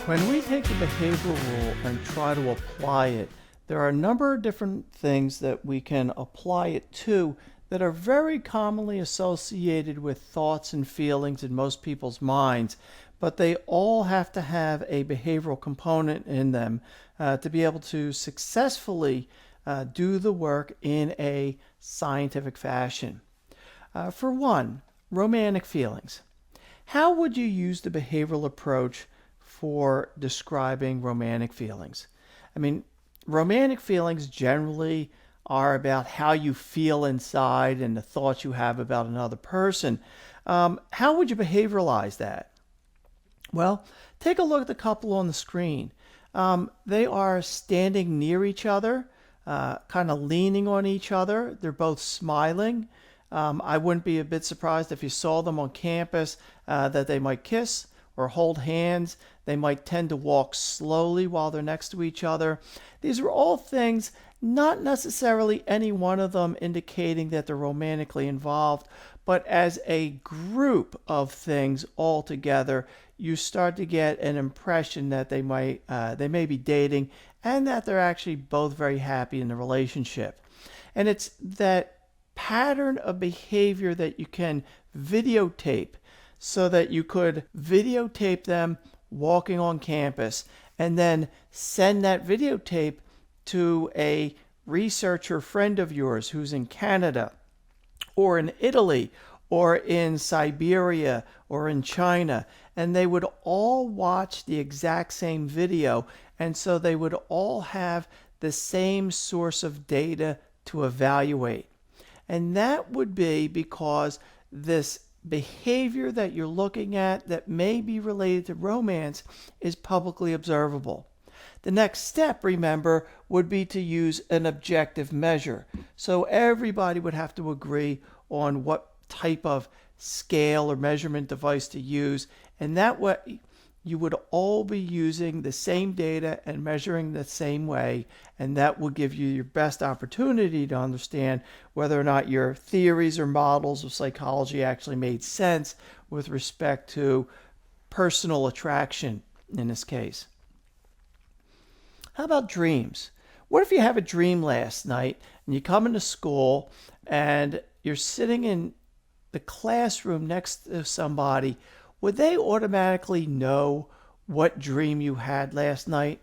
When we take the behavioral rule and try to apply it, there are a number of different things that we can apply it to that are very commonly associated with thoughts and feelings in most people's minds, but they all have to have a behavioral component in them to be able to successfully do the work in a scientific fashion. For one, romantic feelings. How would you use the behavioral approach for describing romantic feelings? I mean, romantic feelings generally are about how you feel inside and the thoughts you have about another person. How would you behavioralize that? Well, take a look at the couple on the screen. They are standing near each other, kind of leaning on each other. They're both smiling. I wouldn't be a bit surprised if you saw them on campus that they might kiss or hold hands. They might tend to walk slowly while they're next to each other. These are all things, not necessarily any one of them indicating that they're romantically involved, but as a group of things all together, you start to get an impression that they may be dating and that they're actually both very happy in the relationship. And it's that pattern of behavior that you can videotape, so that you could videotape them walking on campus and then send that videotape to a researcher friend of yours who's in Canada or in Italy or in Siberia or in China, and they would all watch the exact same video, and so they would all have the same source of data to evaluate. And that would be because this behavior that you're looking at that may be related to romance is publicly observable. The next step, remember, would be to use an objective measure. So everybody would have to agree on what type of scale or measurement device to use, and that way you would all be using the same data and measuring the same way, and that will give you your best opportunity to understand whether or not your theories or models of psychology actually made sense with respect to personal attraction in this case. How about dreams? What if you have a dream last night and you come into school and you're sitting in the classroom next to somebody? Would they automatically know what dream you had last night?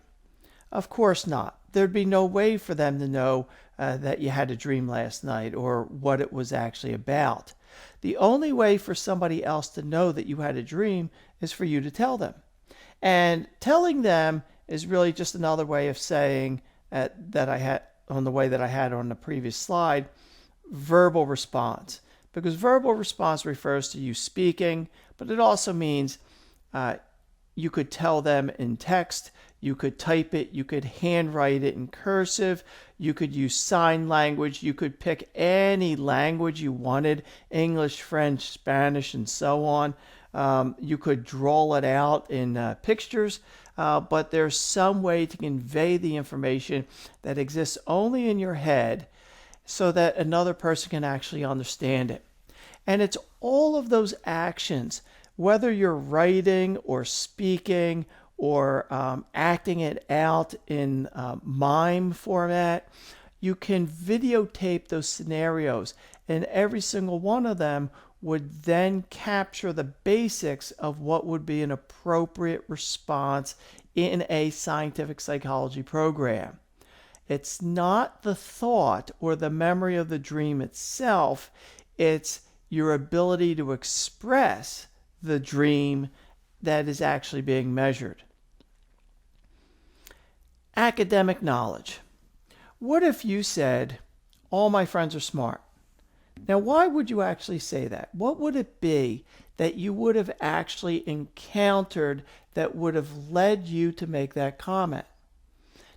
Of course not. There'd be no way for them to know that you had a dream last night or what it was actually about. The only way for somebody else to know that you had a dream is for you to tell them. And telling them is really just another way of saying that I had on the way that I had on the previous slide, verbal response. Because verbal response refers to you speaking, but it also means you could tell them in text, you could type it, you could handwrite it in cursive, you could use sign language, you could pick any language you wanted, English, French, Spanish, and so on. You could draw it out in pictures, but there's some way to convey the information that exists only in your head so that another person can actually understand it. And it's all of those actions, whether you're writing or speaking or acting it out in mime format, you can videotape those scenarios, and every single one of them would then capture the basics of what would be an appropriate response in a scientific psychology program. It's not the thought or the memory of the dream itself, it's your ability to express the dream that is actually being measured. Academic knowledge. What if you said, all my friends are smart? Now, why would you actually say that? What would it be that you would have actually encountered that would have led you to make that comment?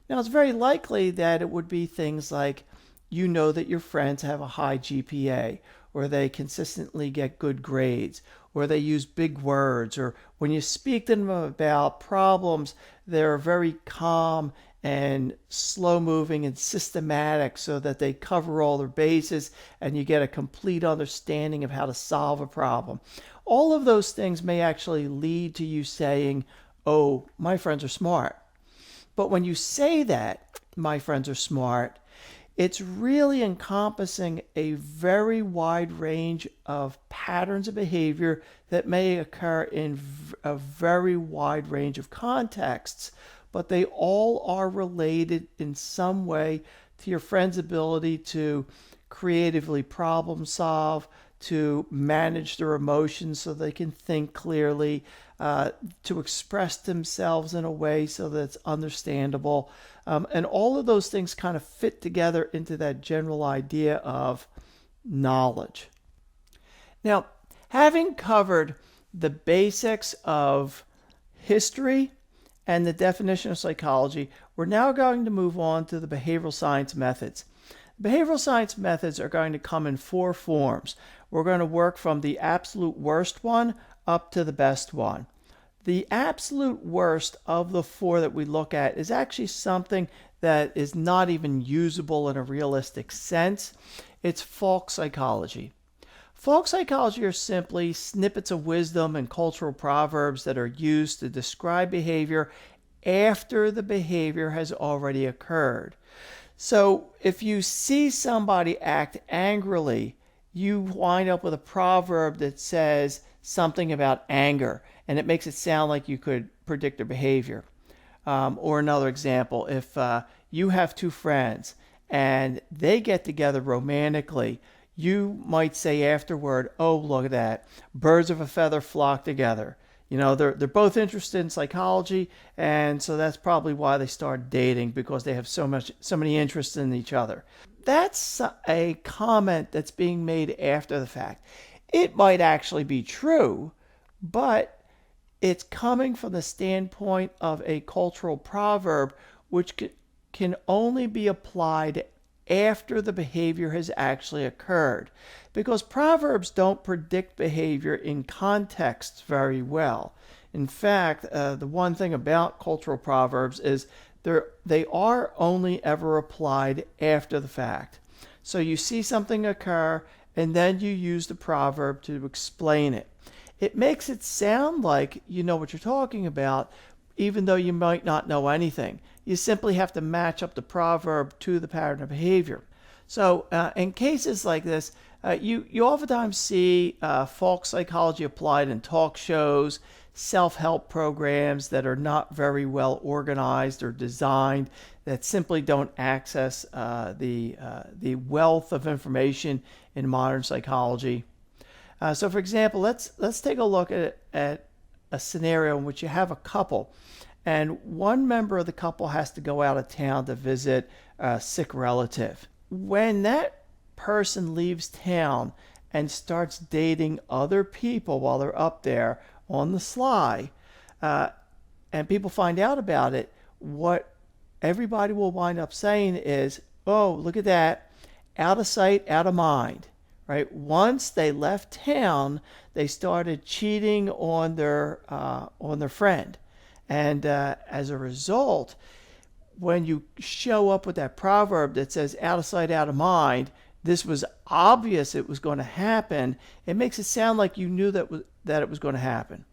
Now, it's very likely that it would be things like, you know that your friends have a high GPA, or they consistently get good grades, or they use big words, or when you speak to them about problems, they're very calm and slow moving and systematic so that they cover all their bases and you get a complete understanding of how to solve a problem. All of those things may actually lead to you saying, oh, my friends are smart. But when you say that, my friends are smart, it's really encompassing a very wide range of patterns of behavior that may occur in a very wide range of contexts, but they all are related in some way to your friend's ability to creatively problem solve, to manage their emotions so they can think clearly, to express themselves in a way so that it's understandable. And all of those things kind of fit together into that general idea of knowledge. Now, having covered the basics of history and the definition of psychology, we're now going to move on to the behavioral science methods. Behavioral science methods are going to come in four forms. We're going to work from the absolute worst one up to the best one. The absolute worst of the four that we look at is actually something that is not even usable in a realistic sense. It's folk psychology. Folk psychology are simply snippets of wisdom and cultural proverbs that are used to describe behavior after the behavior has already occurred. So if you see somebody act angrily, you wind up with a proverb that says something about anger, and it makes it sound like you could predict their behavior. Or another example, if you have two friends and they get together romantically, you might say afterward, oh, look at that, birds of a feather flock together. You know, they're both interested in psychology, and so that's probably why they started dating, because they have so many interests in each other. That's a comment that's being made after the fact. It might actually be true, but it's coming from the standpoint of a cultural proverb, which can only be applied after the behavior has actually occurred, because proverbs don't predict behavior in context very well. In fact, the one thing about cultural proverbs is they are only ever applied after the fact. So you see something occur, and then you use the proverb to explain it. It makes it sound like you know what you're talking about, even though you might not know anything. You simply have to match up the proverb to the pattern of behavior. So in cases like this, you oftentimes see folk psychology applied in talk shows, self-help programs that are not very well organized or designed, that simply don't access the wealth of information in modern psychology. So for example, let's take a look at a scenario in which you have a couple, and one member of the couple has to go out of town to visit a sick relative. When that person leaves town and starts dating other people while they're up there on the sly, and people find out about it, what everybody will wind up saying is, oh, look at that, out of sight, out of mind. Right? Once they left town, they started cheating on their friend, and as a result, when you show up with that proverb that says "out of sight, out of mind," this was obvious it was going to happen. It makes it sound like you knew that it was going to happen.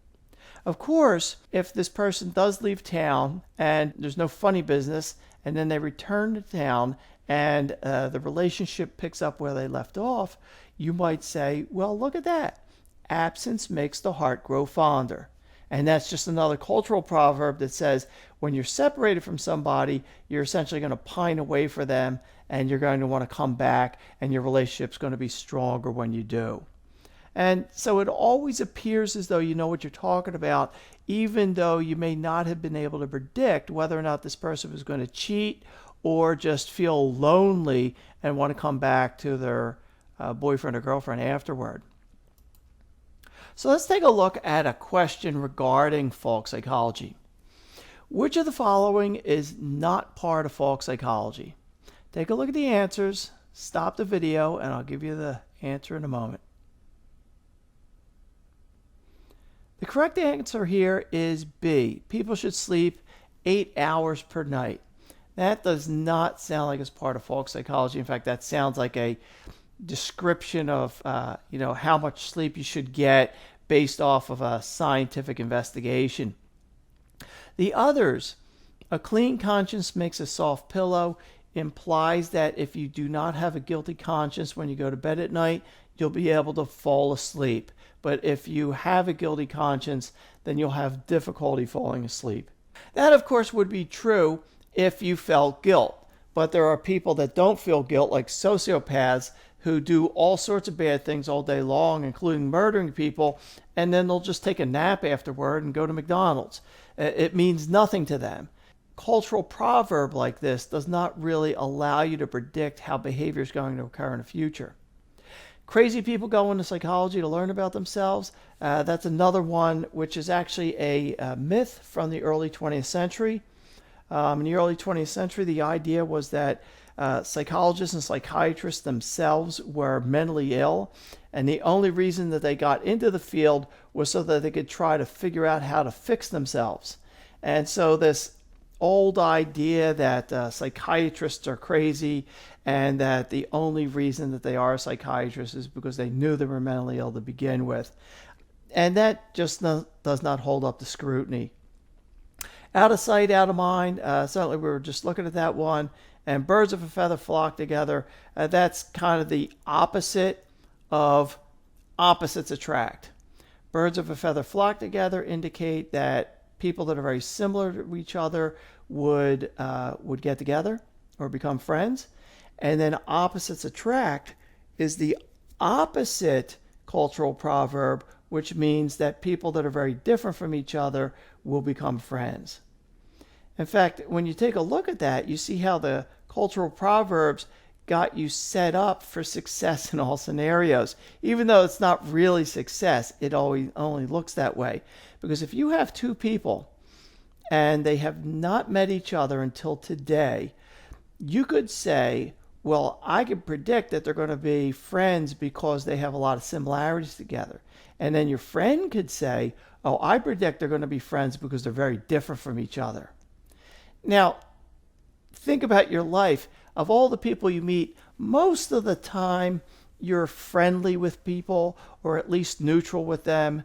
Of course, if this person does leave town and there's no funny business, and then they return to town and the relationship picks up where they left off, you might say, well, look at that. Absence makes the heart grow fonder. And that's just another cultural proverb that says when you're separated from somebody, you're essentially going to pine away for them, and you're going to want to come back, and your relationship's going to be stronger when you do. And so it always appears as though you know what you're talking about, even though you may not have been able to predict whether or not this person was going to cheat or just feel lonely and want to come back to their boyfriend or girlfriend afterward. So let's take a look at a question regarding folk psychology. Which of the following is not part of folk psychology? Take a look at the answers, stop the video, and I'll give you the answer in a moment. The correct answer here is B. People should sleep 8 hours per night. That does not sound like it's part of folk psychology. In fact, that sounds like a description of how much sleep you should get based off of a scientific investigation. The others, a clean conscience makes a soft pillow, implies that if you do not have a guilty conscience when you go to bed at night, you'll be able to fall asleep. But if you have a guilty conscience, then you'll have difficulty falling asleep. That, of course, would be true if you felt guilt. But there are people that don't feel guilt, like sociopaths, who do all sorts of bad things all day long, including murdering people, and then they'll just take a nap afterward and go to McDonald's. It means nothing to them. Cultural proverb like this does not really allow you to predict how behavior is going to occur in the future. Crazy people go into psychology to learn about themselves. That's another one which is actually a myth from the early 20th century. In the early 20th century, the idea was that psychologists and psychiatrists themselves were mentally ill, and the only reason that they got into the field was so that they could try to figure out how to fix themselves. And so this old idea that psychiatrists are crazy and that the only reason that they are psychiatrists is because they knew they were mentally ill to begin with. And that just does not hold up to scrutiny. Out of sight, out of mind. Certainly we were just looking at that one. And birds of a feather flock together. That's kind of the opposite of opposites attract. Birds of a feather flock together indicate that people that are very similar to each other would get together or become friends. And then opposites attract is the opposite cultural proverb, which means that people that are very different from each other will become friends. In fact, when you take a look at that, you see how the cultural proverbs got you set up for success in all scenarios. Even though it's not really success, it only looks that way. Because if you have two people and they have not met each other until today, you could say, well, I could predict that they're going to be friends because they have a lot of similarities together. And then your friend could say, oh, I predict they're going to be friends because they're very different from each other. Now, think about your life. Of all the people you meet, most of the time you're friendly with people or at least neutral with them.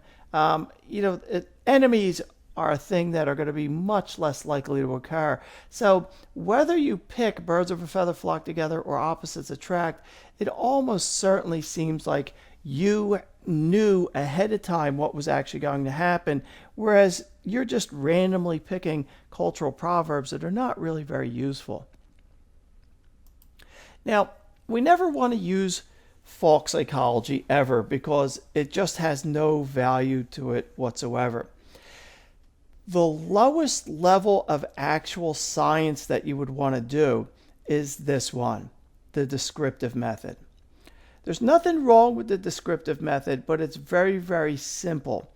Enemies are a thing that are going to be much less likely to occur. So whether you pick birds of a feather flock together or opposites attract, it almost certainly seems like you knew ahead of time what was actually going to happen, whereas you're just randomly picking cultural proverbs that are not really very useful. Now, we never want to use folk psychology ever because it just has no value to it whatsoever. The lowest level of actual science that you would want to do is this one, the descriptive method. There's nothing wrong with the descriptive method, but it's very, very simple.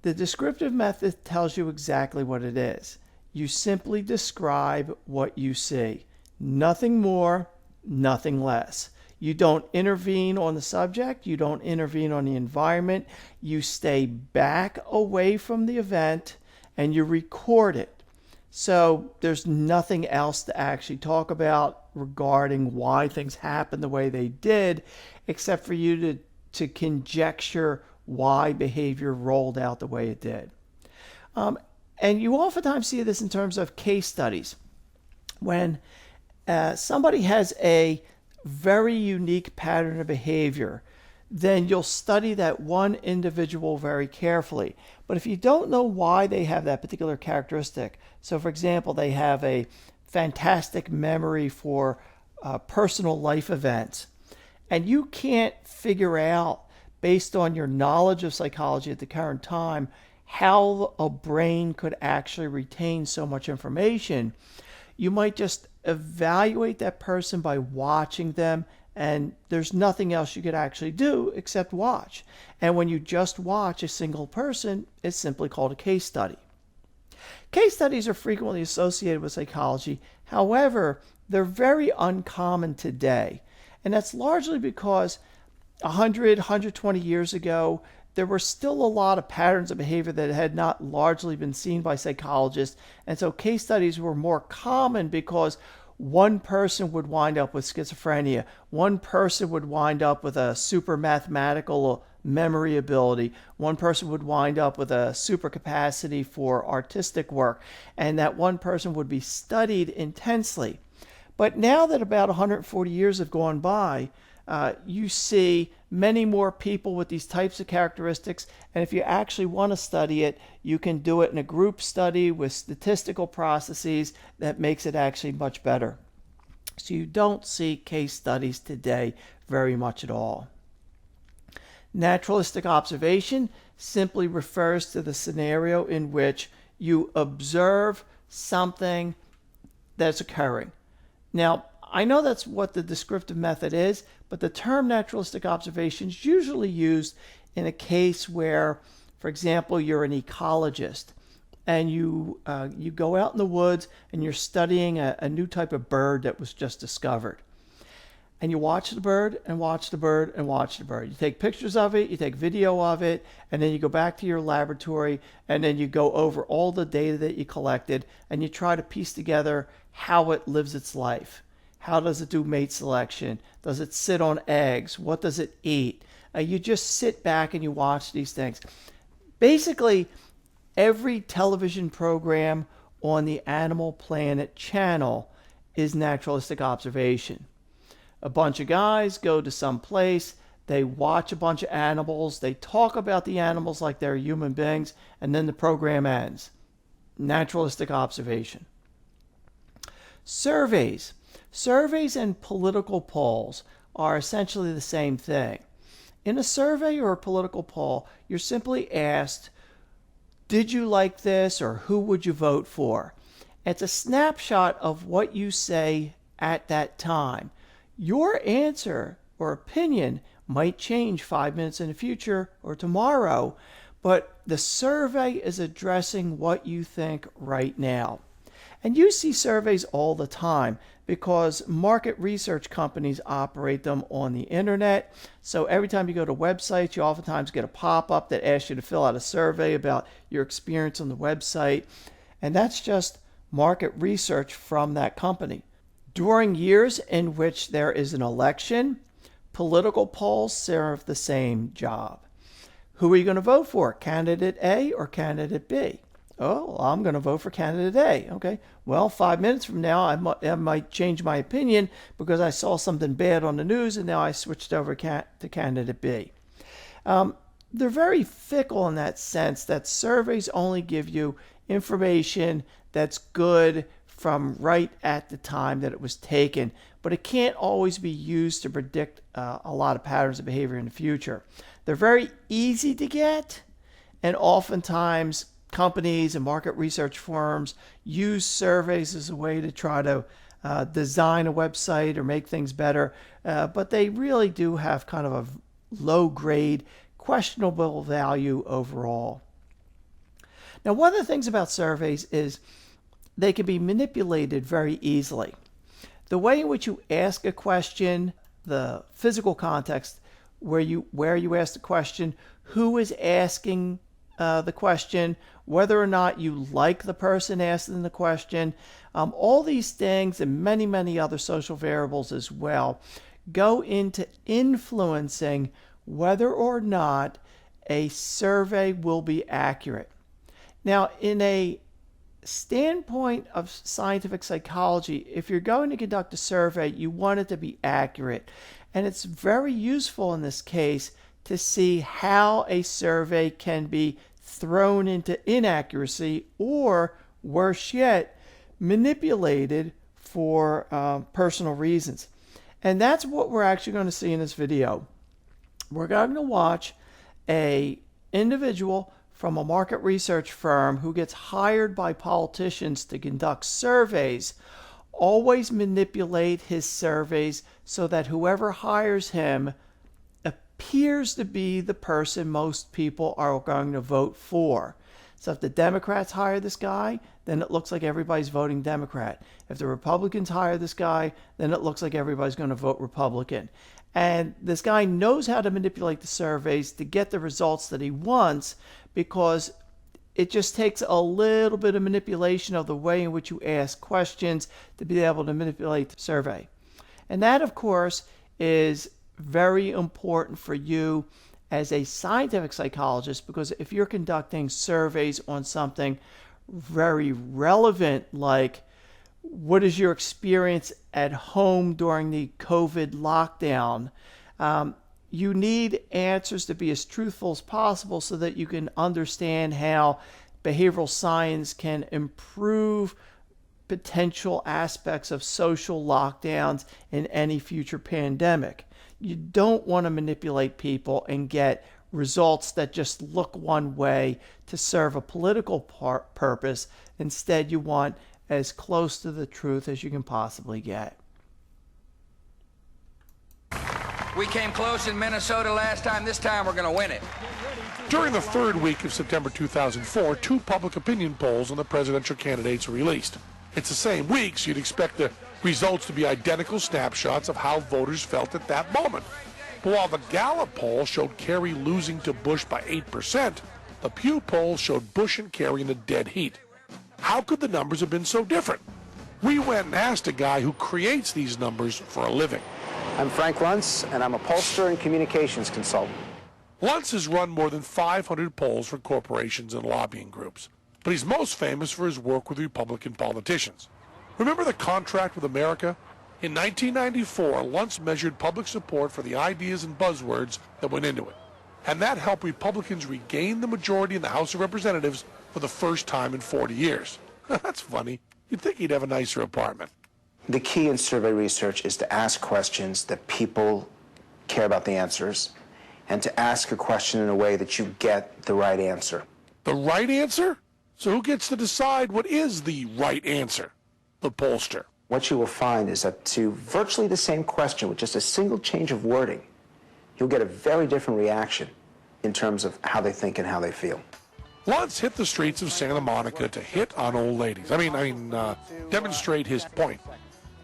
The descriptive method tells you exactly what it is. You simply describe what you see. Nothing more, nothing less. You don't intervene on the subject. You don't intervene on the environment. You stay back away from the event and you record it. So there's nothing else to actually talk about regarding why things happened the way they did, except for you to conjecture why behavior rolled out the way it did. And you oftentimes see this in terms of case studies. When somebody has a very unique pattern of behavior, then you'll study that one individual very carefully. But if you don't know why they have that particular characteristic, so for example, they have a fantastic memory for personal life events, and you can't figure out, based on your knowledge of psychology at the current time, how a brain could actually retain so much information, you might just evaluate that person by watching them, and there's nothing else you could actually do except watch. And when you just watch a single person, it's simply called a case study. Case studies are frequently associated with psychology. However, they're very uncommon today. And that's largely because 100, 120 years ago, there were still a lot of patterns of behavior that had not largely been seen by psychologists. And so case studies were more common because one person would wind up with schizophrenia. One person would wind up with a super mathematical memory ability. One person would wind up with a super capacity for artistic work, and that one person would be studied intensely. But now that about 140 years have gone by, you see many more people with these types of characteristics, and if you actually want to study it, you can do it in a group study with statistical processes that makes it actually much better. So you don't see case studies today very much at all. Naturalistic observation simply refers to the scenario in which you observe something that's occurring. Now, I know that's what the descriptive method is, but the term naturalistic observation is usually used in a case where, for example, you're an ecologist and you go out in the woods and you're studying a new type of bird that was just discovered. And you watch the bird and watch the bird and watch the bird. You take pictures of it, you take video of it, and then you go back to your laboratory and then you go over all the data that you collected and you try to piece together how it lives its life. How does it do mate selection? Does it sit on eggs? What does it eat? You just sit back and you watch these things. Basically, every television program on the Animal Planet channel is naturalistic observation. A bunch of guys go to some place, they watch a bunch of animals, they talk about the animals like they're human beings, and then the program ends. Naturalistic observation. Surveys. Surveys and political polls are essentially the same thing. In a survey or a political poll, you're simply asked, did you like this, or who would you vote for? It's a snapshot of what you say at that time. Your answer or opinion might change 5 minutes in the future or tomorrow, but the survey is addressing what you think right now. And you see surveys all the time because market research companies operate them on the internet. So every time you go to websites, you oftentimes get a pop-up that asks you to fill out a survey about your experience on the website. And that's just market research from that company. During years in which there is an election, political polls serve the same job. Who are you going to vote for? Candidate A or candidate B? Oh, I'm going to vote for candidate A. Okay. Well, 5 minutes from now, I might change my opinion because I saw something bad on the news and now I switched over to candidate B. They're very fickle in that sense that surveys only give you information that's good from right at the time that it was taken, but it can't always be used to predict a lot of patterns of behavior in the future. They're very easy to get, and oftentimes companies and market research firms use surveys as a way to try to design a website or make things better, but they really do have kind of a low grade, questionable value overall. Now, one of the things about surveys is they can be manipulated very easily. The way in which you ask a question, the physical context where you ask the question, who is asking the question, whether or not you like the person asking the question, all these things and many, many other social variables as well go into influencing whether or not a survey will be accurate. Now, in a standpoint of scientific psychology, if you're going to conduct a survey, you want it to be accurate. And it's very useful in this case to see how a survey can be thrown into inaccuracy or, worse yet, manipulated for personal reasons. And that's what we're actually going to see in this video. We're going to watch an individual from a market research firm who gets hired by politicians to conduct surveys, always manipulate his surveys so that whoever hires him appears to be the person most people are going to vote for. So if the Democrats hire this guy, then it looks like everybody's voting Democrat. If the Republicans hire this guy, then it looks like everybody's going to vote Republican. And this guy knows how to manipulate the surveys to get the results that he wants, because it just takes a little bit of manipulation of the way in which you ask questions to be able to manipulate the survey. And that, of course, is very important for you as a scientific psychologist, because if you're conducting surveys on something very relevant, like what is your experience at home during the COVID lockdown, you need answers to be as truthful as possible so that you can understand how behavioral science can improve potential aspects of social lockdowns in any future pandemic. You don't want to manipulate people and get results that just look one way to serve a political purpose. Instead, you want as close to the truth as you can possibly get. We came close in Minnesota last time. This time we're going to win it. During the third week of September 2004, 2 public opinion polls on the presidential candidates were released. It's the same week, so you'd expect the results to be identical snapshots of how voters felt at that moment. But while the Gallup poll showed Kerry losing to Bush by 8%, the Pew poll showed Bush and Kerry in a dead heat. How could the numbers have been so different? We went and asked a guy who creates these numbers for a living. I'm Frank Luntz, and I'm a pollster and communications consultant. Luntz has run more than 500 polls for corporations and lobbying groups, but he's most famous for his work with Republican politicians. Remember the contract with America? In 1994, Luntz measured public support for the ideas and buzzwords that went into it, and that helped Republicans regain the majority in the House of Representatives for the first time in 40 years. That's funny. You'd think he'd have a nicer apartment. The key in survey research is to ask questions that people care about the answers, and to ask a question in a way that you get the right answer. The right answer? So who gets to decide what is the right answer? The pollster. What you will find is that to virtually the same question with just a single change of wording, you'll get a very different reaction in terms of how they think and how they feel. Luntz hit the streets of Santa Monica to hit on old ladies. I mean, demonstrate his point.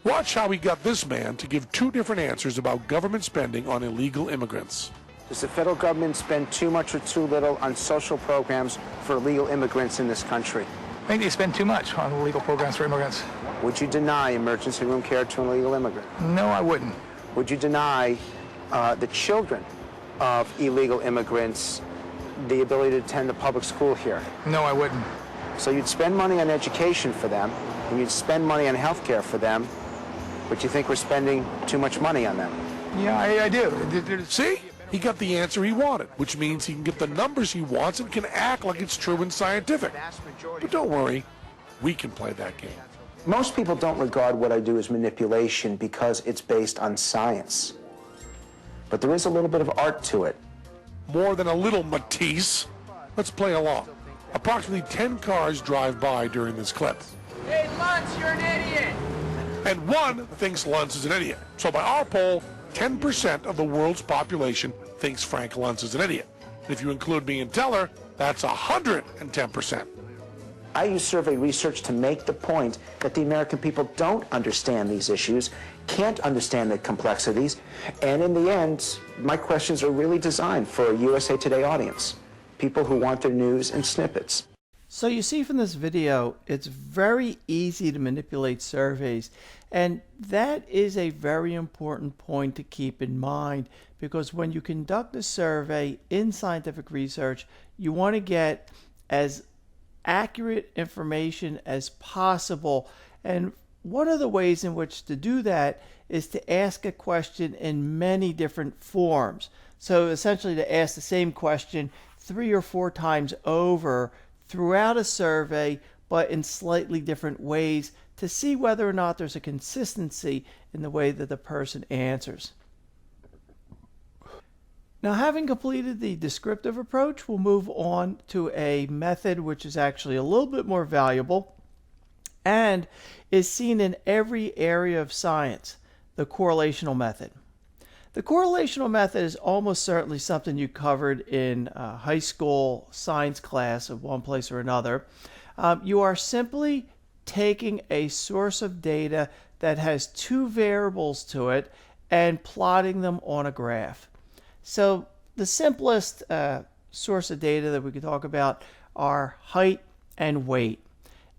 Watch how he got this man to give 2 different answers about government spending on illegal immigrants. Does the federal government spend too much or too little on social programs for illegal immigrants in this country? I think they spend too much on illegal programs for immigrants. Would you deny emergency room care to an illegal immigrant? No, I wouldn't. Would you deny the children of illegal immigrants the ability to attend the public school here? No, I wouldn't. So you'd spend money on education for them, and you'd spend money on health care for them, but you think we're spending too much money on them? Yeah, I do. See? He got the answer he wanted, which means he can get the numbers he wants and can act like it's true and scientific. But don't worry, we can play that game. Most people don't regard what I do as manipulation because it's based on science. But there is a little bit of art to it. More than a little, Matisse. Let's play along. Approximately 10 cars drive by during this clip. Hey, Luntz, you're an idiot! And one thinks Luntz is an idiot. So by our poll, 10% of the world's population thinks Frank Luntz is an idiot. And if you include me and Teller, that's 110%. I use survey research to make the point that the American people don't understand these issues, can't understand the complexities, and in the end, my questions are really designed for a USA Today audience, people who want their news in snippets. So you see from this video, it's very easy to manipulate surveys, and that is a very important point to keep in mind, because when you conduct a survey in scientific research, you want to get as accurate information as possible. And one of the ways in which to do that is to ask a question in many different forms. So essentially to ask the same question 3 or 4 times over throughout a survey, but in slightly different ways, to see whether or not there's a consistency in the way that the person answers. Now, having completed the descriptive approach, we'll move on to a method which is actually a little bit more valuable and is seen in every area of science, the correlational method. The correlational method is almost certainly something you covered in high school science class of one place or another. You are simply taking a source of data that has 2 variables to it and plotting them on a graph. So the simplest source of data that we could talk about are height and weight.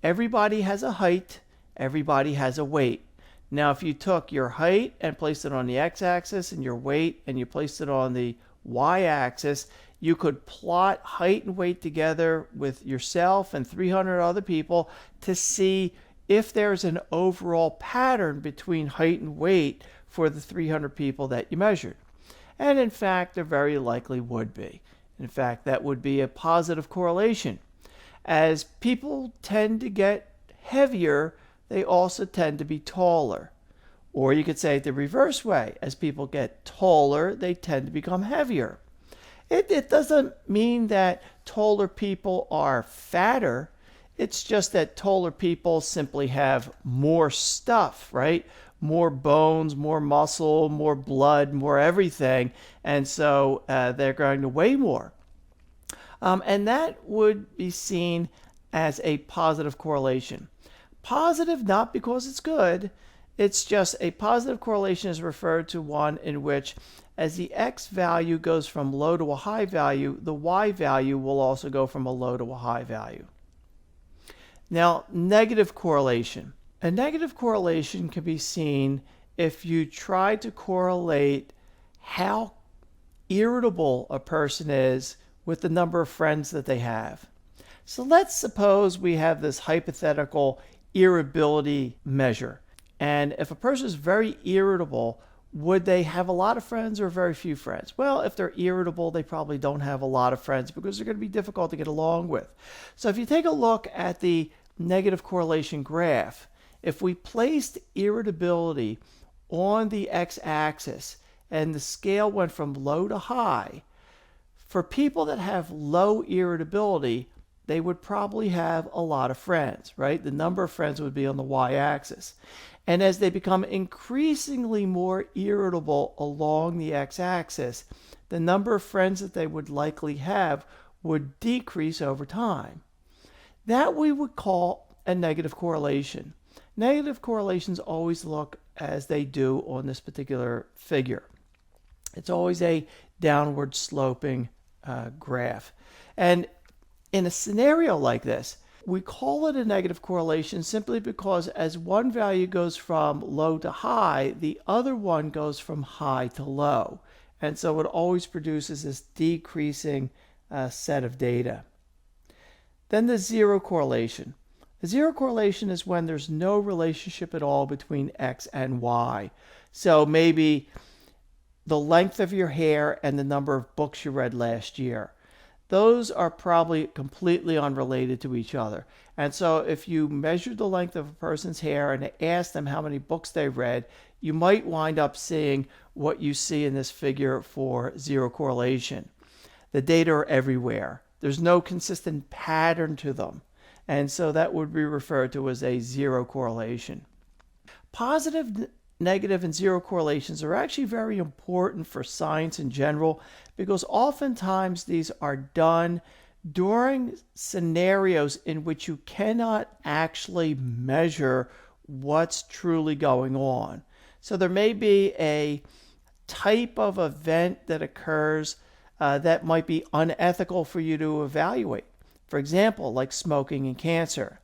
Everybody has a height, everybody has a weight. Now, if you took your height and placed it on the x-axis and your weight and you placed it on the y-axis, you could plot height and weight together with yourself and 300 other people to see if there's an overall pattern between height and weight for the 300 people that you measured. And in fact, there very likely would be. In fact, that would be a positive correlation. As people tend to get heavier, they also tend to be taller. Or you could say it the reverse way. As people get taller, they tend to become heavier. It doesn't mean that taller people are fatter. It's just that taller people simply have more stuff, right? More bones, more muscle, more blood, more everything. And so they're going to weigh more. And that would be seen as a positive correlation. Positive not because it's good. It's just a positive correlation is referred to one in which as the X value goes from low to a high value, the Y value will also go from a low to a high value. Now, negative correlation. A negative correlation can be seen if you try to correlate how irritable a person is with the number of friends that they have. So let's suppose we have this hypothetical irritability measure. And if a person is very irritable, would they have a lot of friends or very few friends? Well, if they're irritable, they probably don't have a lot of friends because they're going to be difficult to get along with. So if you take a look at the negative correlation graph, if we placed irritability on the x-axis and the scale went from low to high, for people that have low irritability, they would probably have a lot of friends, right? The number of friends would be on the y-axis. And as they become increasingly more irritable along the x-axis, the number of friends that they would likely have would decrease over time. That we would call a negative correlation. Negative correlations always look as they do on this particular figure. It's always a downward sloping graph. And in a scenario like this, we call it a negative correlation simply because as one value goes from low to high, the other one goes from high to low. And so it always produces this decreasing set of data. Then the zero correlation. The zero correlation is when there's no relationship at all between X and Y. So maybe the length of your hair and the number of books you read last year. Those are probably completely unrelated to each other. And so if you measured the length of a person's hair and asked them how many books they read, you might wind up seeing what you see in this figure for zero correlation. The data are everywhere. There's no consistent pattern to them. And so that would be referred to as a zero correlation. Positive, negative, and zero correlations are actually very important for science in general because oftentimes these are done during scenarios in which you cannot actually measure what's truly going on. So there may be a type of event that occurs that might be unethical for you to evaluate. For example, like smoking and cancer.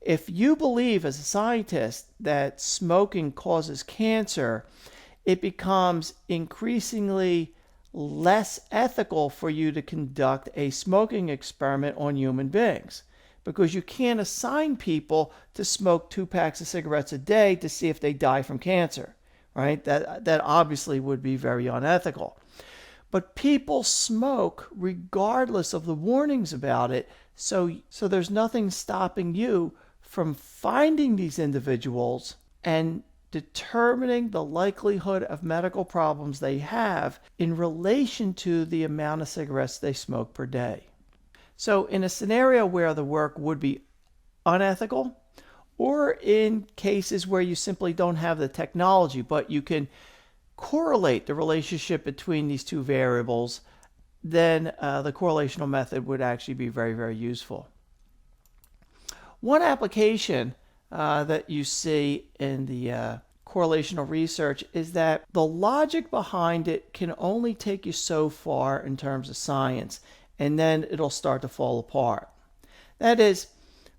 If you believe as a scientist that smoking causes cancer, it becomes increasingly less ethical for you to conduct a smoking experiment on human beings because you can't assign people to smoke 2 packs of cigarettes a day to see if they die from cancer, right? That obviously would be very unethical. But people smoke regardless of the warnings about it, so there's nothing stopping you from finding these individuals and determining the likelihood of medical problems they have in relation to the amount of cigarettes they smoke per day. So in a scenario where the work would be unethical, or in cases where you simply don't have the technology, but you can correlate the relationship between these two variables, then the correlational method would actually be very, very useful. One application that you see in the correlational research is that the logic behind it can only take you so far in terms of science, and then it'll start to fall apart. That is,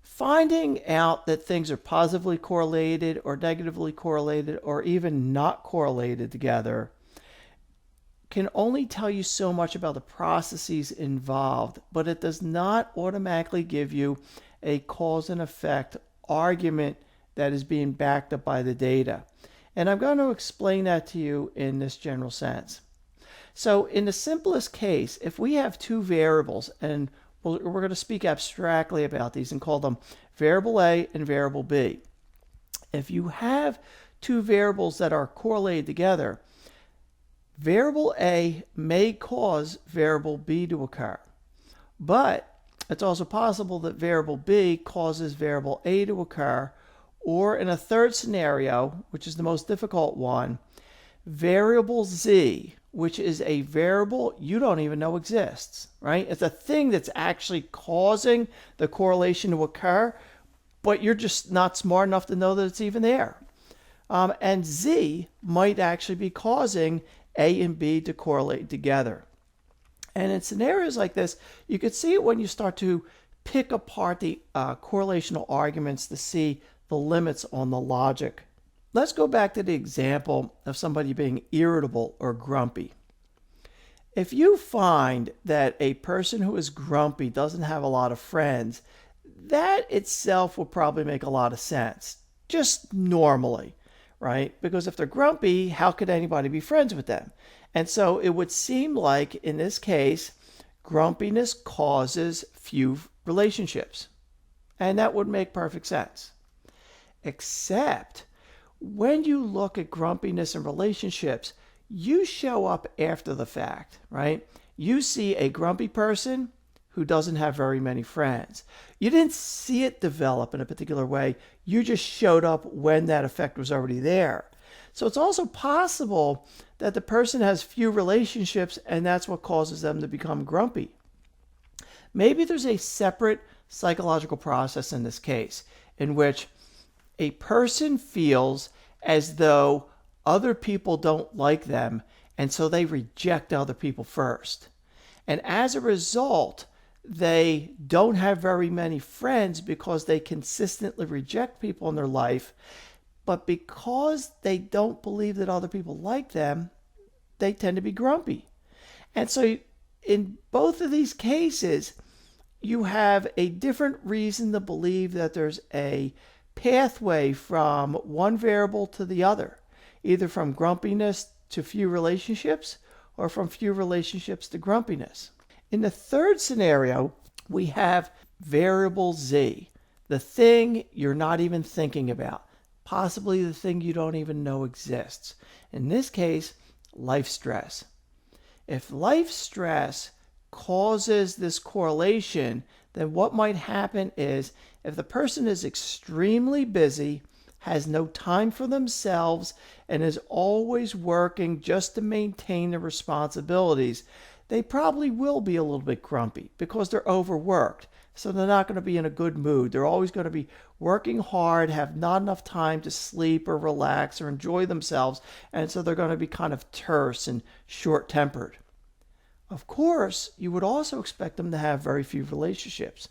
finding out that things are positively correlated or negatively correlated or even not correlated together can only tell you so much about the processes involved, but it does not automatically give you a cause and effect argument that is being backed up by the data. And I'm going to explain that to you in this general sense. So in the simplest case, if we have two variables, and we're going to speak abstractly about these and call them variable A and variable B. If you have two variables that are correlated together, variable A may cause variable B to occur. But it's also possible that variable B causes variable A to occur, or in a third scenario, which is the most difficult one, variable Z, which is a variable you don't even know exists, right? It's a thing that's actually causing the correlation to occur, but you're just not smart enough to know that it's even there. And Z might actually be causing A and B to correlate together. And in scenarios like this, you could see it when you start to pick apart the correlational arguments to see the limits on the logic. Let's go back to the example of somebody being irritable or grumpy. If you find that a person who is grumpy doesn't have a lot of friends, that itself will probably make a lot of sense, just normally, right? Because if they're grumpy, how could anybody be friends with them? And so it would seem like, in this case, grumpiness causes few relationships. And that would make perfect sense. Except when you look at grumpiness and relationships, you show up after the fact, right? You see a grumpy person who doesn't have very many friends. You didn't see it develop in a particular way. You just showed up when that effect was already there. So it's also possible that the person has few relationships and that's what causes them to become grumpy. Maybe there's a separate psychological process in this case in which a person feels as though other people don't like them, and so they reject other people first. And as a result, they don't have very many friends because they consistently reject people in their life. But because they don't believe that other people like them, they tend to be grumpy. And so in both of these cases, you have a different reason to believe that there's a pathway from one variable to the other, either from grumpiness to few relationships or from few relationships to grumpiness. In the third scenario, we have variable Z, the thing you're not even thinking about, possibly the thing you don't even know exists. In this case, life stress. If life stress causes this correlation, then what might happen is if the person is extremely busy, has no time for themselves, and is always working just to maintain their responsibilities, they probably will be a little bit grumpy because they're overworked. So they're not going to be in a good mood. They're always going to be working hard, have not enough time to sleep or relax or enjoy themselves, and so they're going to be kind of terse and short-tempered. Of course, you would also expect them to have very few relationships.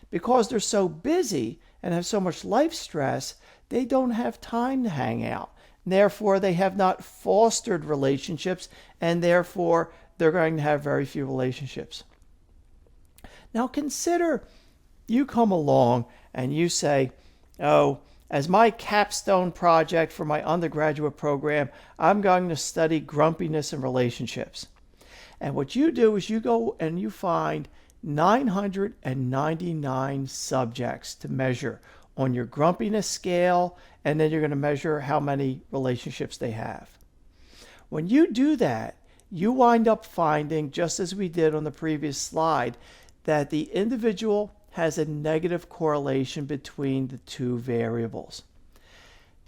Because they're so busy and have so much life stress, they don't have time to hang out. Therefore, they have not fostered relationships, and therefore, they're going to have very few relationships. Now consider you come along and you say, oh, as my capstone project for my undergraduate program, I'm going to study grumpiness and relationships. And what you do is you go and you find 999 subjects to measure on your grumpiness scale, and then you're going to measure how many relationships they have. When you do that, you wind up finding, just as we did on the previous slide, that the individual has a negative correlation between the two variables.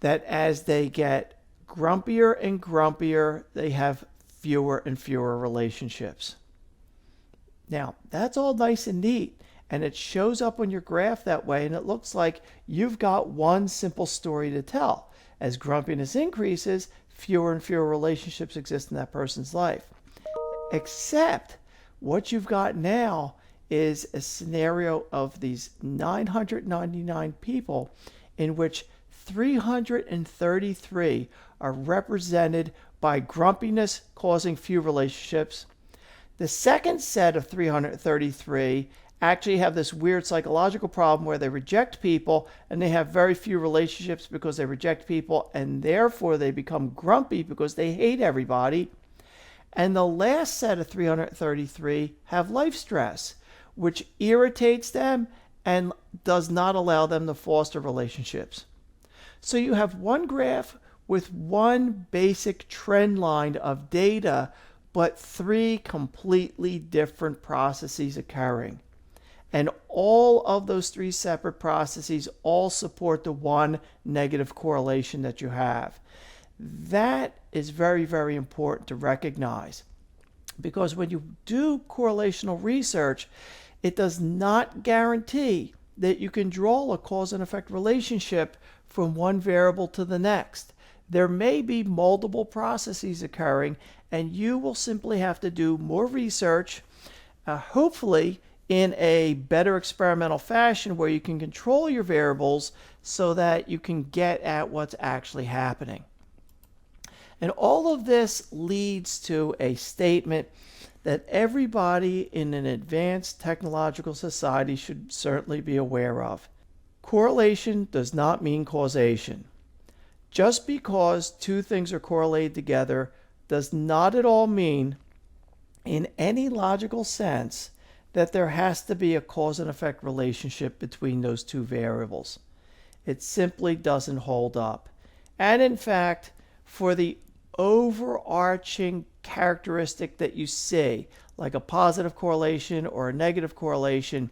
That as they get grumpier and grumpier, they have fewer and fewer relationships. Now, that's all nice and neat, and it shows up on your graph that way, and it looks like you've got one simple story to tell. As grumpiness increases, fewer and fewer relationships exist in that person's life. Except what you've got now is a scenario of these 999 people in which 333 are represented by grumpiness causing few relationships. The second set of 333 actually have this weird psychological problem where they reject people and they have very few relationships because they reject people, and therefore they become grumpy because they hate everybody. And the last set of 333 have life stress, which irritates them and does not allow them to foster relationships. So you have one graph with one basic trend line of data, but three completely different processes occurring. And all of those three separate processes all support the one negative correlation that you have. That is very, very important to recognize, because when you do correlational research, it does not guarantee that you can draw a cause and effect relationship from one variable to the next. There may be multiple processes occurring, and you will simply have to do more research, hopefully in a better experimental fashion where you can control your variables so that you can get at what's actually happening. And all of this leads to a statement that everybody in an advanced technological society should certainly be aware of. Correlation does not mean causation. Just because two things are correlated together does not at all mean, in any logical sense, that there has to be a cause and effect relationship between those two variables. It simply doesn't hold up. And in fact, for the overarching characteristic that you see, like a positive correlation or a negative correlation,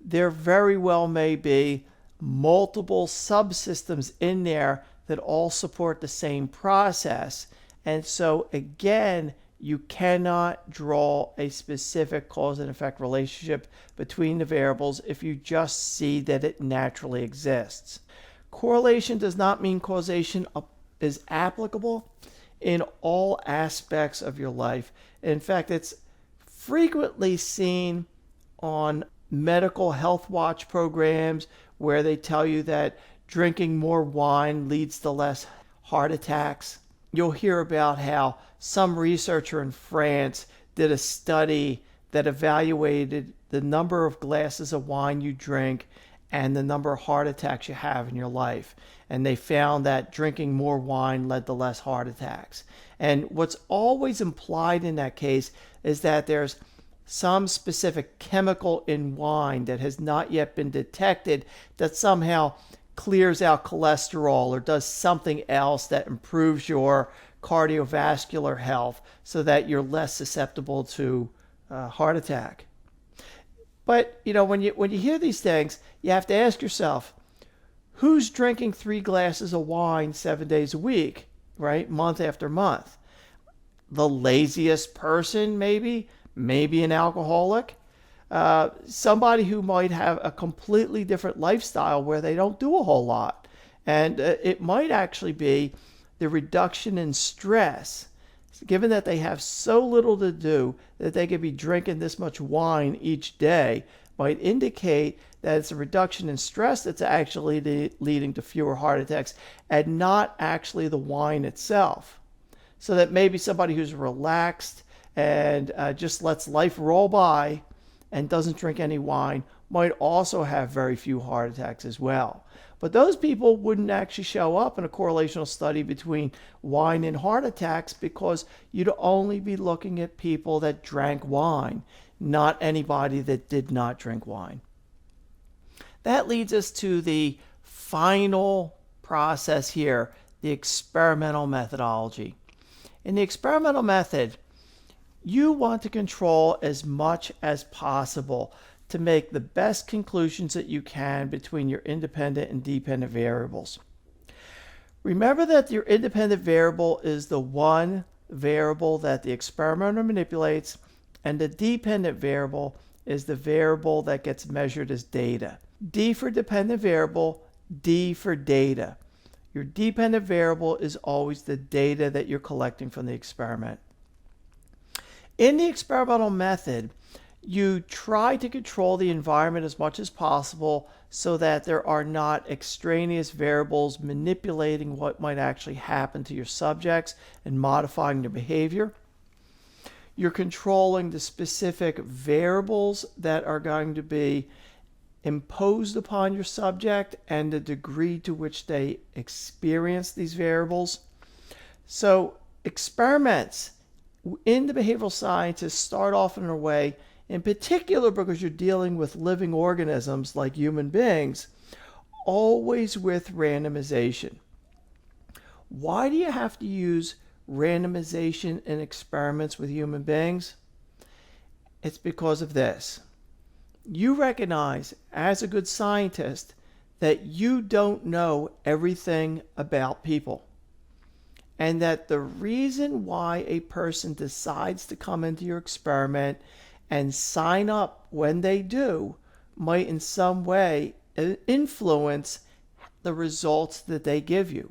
there very well may be multiple subsystems in there that all support the same process. And so again, you cannot draw a specific cause and effect relationship between the variables if you just see that it naturally exists. Correlation does not mean causation is applicable in all aspects of your life. In fact, it's frequently seen on medical health watch programs where they tell you that drinking more wine leads to less heart attacks. You'll hear about how some researcher in France did a study that evaluated the number of glasses of wine you drink and the number of heart attacks you have in your life. And they found that drinking more wine led to less heart attacks. And what's always implied in that case is that there's some specific chemical in wine that has not yet been detected that somehow clears out cholesterol or does something else that improves your cardiovascular health so that you're less susceptible to heart attack. But when you hear these things, you have to ask yourself, who's drinking 3 glasses of wine 7 days a week, right? Month after month. The laziest person, maybe an alcoholic, somebody who might have a completely different lifestyle where they don't do a whole lot. And it might actually be the reduction in stress, given that they have so little to do that they could be drinking this much wine each day, might indicate that it's a reduction in stress that's actually leading to fewer heart attacks and not actually the wine itself. So that maybe somebody who's relaxed and just lets life roll by and doesn't drink any wine might also have very few heart attacks as well. But those people wouldn't actually show up in a correlational study between wine and heart attacks because you'd only be looking at people that drank wine, not anybody that did not drink wine. That leads us to the final process here, the experimental methodology. In the experimental method, you want to control as much as possible to make the best conclusions that you can between your independent and dependent variables. Remember that your independent variable is the one variable that the experimenter manipulates, and the dependent variable is the variable that gets measured as data. D for dependent variable, D for data. Your dependent variable is always the data that you're collecting from the experiment. In the experimental method, you try to control the environment as much as possible so that there are not extraneous variables manipulating what might actually happen to your subjects and modifying their behavior. You're controlling the specific variables that are going to be imposed upon your subject and the degree to which they experience these variables. So experiments in the behavioral sciences start off in a way, in particular because you're dealing with living organisms like human beings, always with randomization. Why do you have to use randomization in experiments with human beings? It's because of this. You recognize as a good scientist that you don't know everything about people, and that the reason why a person decides to come into your experiment and sign up when they do might in some way influence the results that they give you.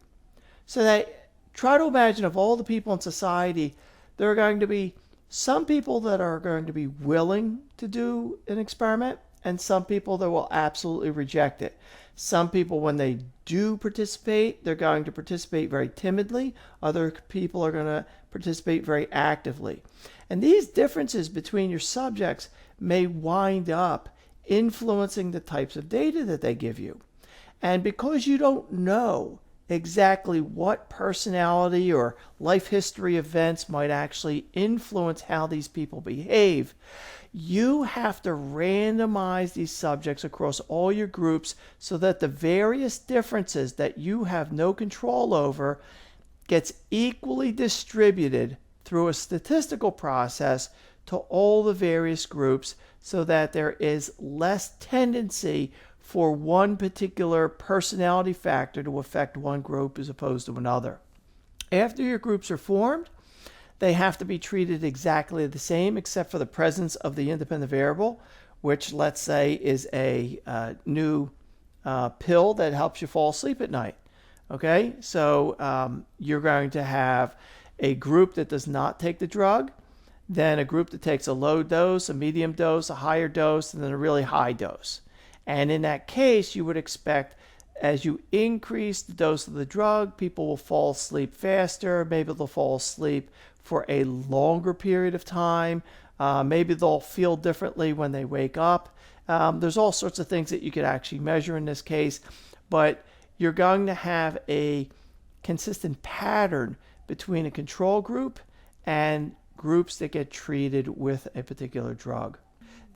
So that try to imagine, of all the people in society, there are going to be some people that are going to be willing to do an experiment and some people that will absolutely reject it. Some people, when they do participate, they're going to participate very timidly. Other people are going to participate very actively. And these differences between your subjects may wind up influencing the types of data that they give you. And because you don't know exactly what personality or life history events might actually influence how these people behave, you have to randomize these subjects across all your groups so that the various differences that you have no control over gets equally distributed through a statistical process to all the various groups, so that there is less tendency for one particular personality factor to affect one group as opposed to another. After your groups are formed, they have to be treated exactly the same except for the presence of the independent variable, which, let's say, is a new pill that helps you fall asleep at night. Okay, so you're going to have a group that does not take the drug, then a group that takes a low dose, a medium dose, a higher dose, and then a really high dose. And in that case, you would expect as you increase the dose of the drug, people will fall asleep faster. Maybe they'll fall asleep for a longer period of time. Maybe they'll feel differently when they wake up. There's all sorts of things that you could actually measure in this case, but you're going to have a consistent pattern between a control group and groups that get treated with a particular drug.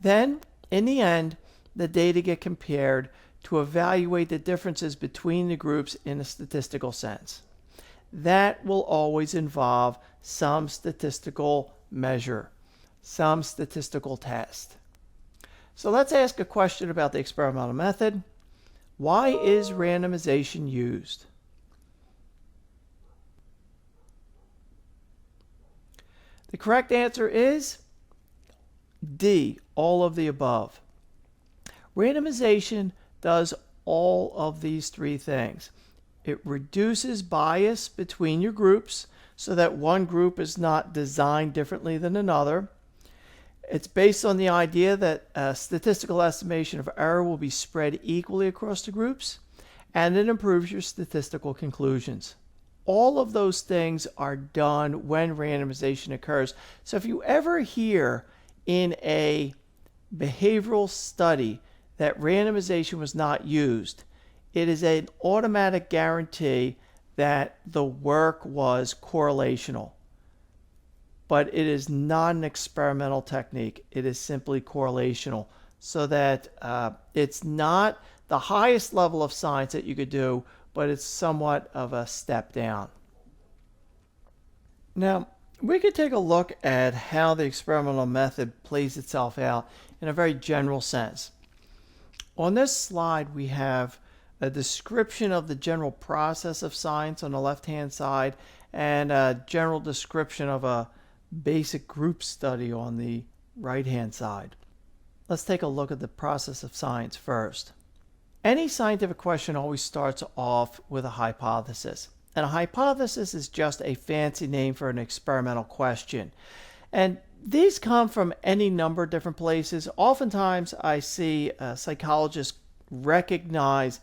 Then, in the end, the data get compared to evaluate the differences between the groups in a statistical sense. That will always involve some statistical measure, some statistical test. So let's ask a question about the experimental method. Why is randomization used? The correct answer is D, all of the above. Randomization does all of these three things. It reduces bias between your groups so that one group is not designed differently than another. It's based on the idea that a statistical estimation of error will be spread equally across the groups, and it improves your statistical conclusions. All of those things are done when randomization occurs. So if you ever hear in a behavioral study that randomization was not used, it is an automatic guarantee that the work was correlational. But it is not an experimental technique. It is simply correlational, so that it's not the highest level of science that you could do, but it's somewhat of a step down. Now, we could take a look at how the experimental method plays itself out in a very general sense. On this slide, we have a description of the general process of science on the left-hand side and a general description of a basic group study on the right-hand side. Let's take a look at the process of science first. Any scientific question always starts off with a hypothesis. And a hypothesis is just a fancy name for an experimental question. And these come from any number of different places. Oftentimes I see psychologists recognize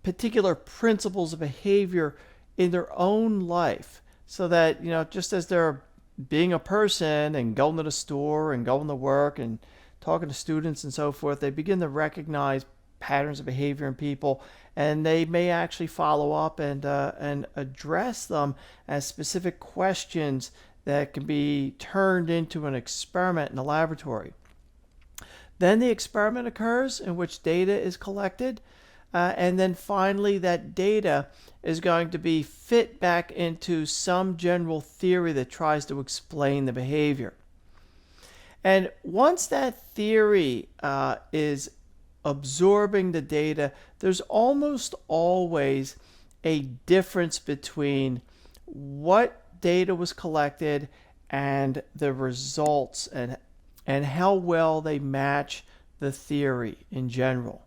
particular principles of behavior in their own life, so that, just as they're being a person and going to the store and going to work and talking to students and so forth, they begin to recognize patterns of behavior in people, and they may actually follow up and address them as specific questions that can be turned into an experiment in the laboratory. Then the experiment occurs in which data is collected, and then finally that data is going to be fit back into some general theory that tries to explain the behavior. And once that theory is absorbing the data, there's almost always a difference between what data was collected and the results, and how well they match the theory in general.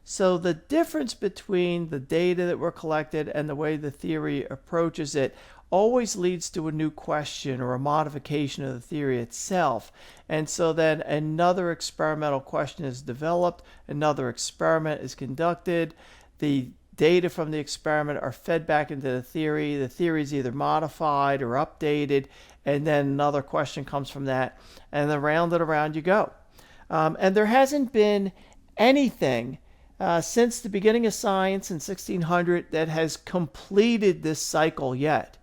So the difference between the data that were collected and the way the theory approaches it always leads to a new question or a modification of the theory itself. And so then another experimental question is developed, another experiment is conducted, the data from the experiment are fed back into the theory is either modified or updated, and then another question comes from that, and then round and around you go. And there hasn't been anything since the beginning of science in 1600 that has completed this cycle yet.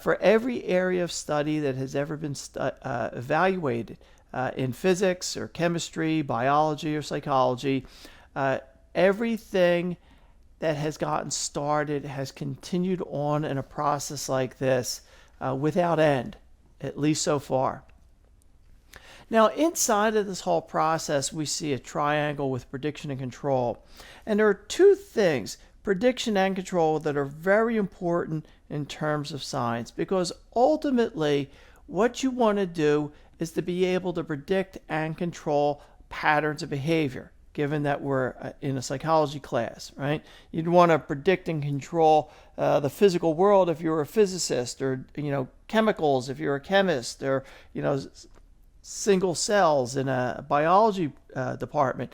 For every area of study that has ever been evaluated in physics or chemistry, biology or psychology, everything that has gotten started has continued on in a process like this without end, at least so far. Now, inside of this whole process, we see a triangle with prediction and control. And there are two things, prediction and control, that are very important in terms of science, because ultimately what you want to do is to be able to predict and control patterns of behavior, given that we're in a psychology class, right? You'd want to predict and control the physical world if you're a physicist, or, chemicals if you're a chemist, or, single cells in a biology department.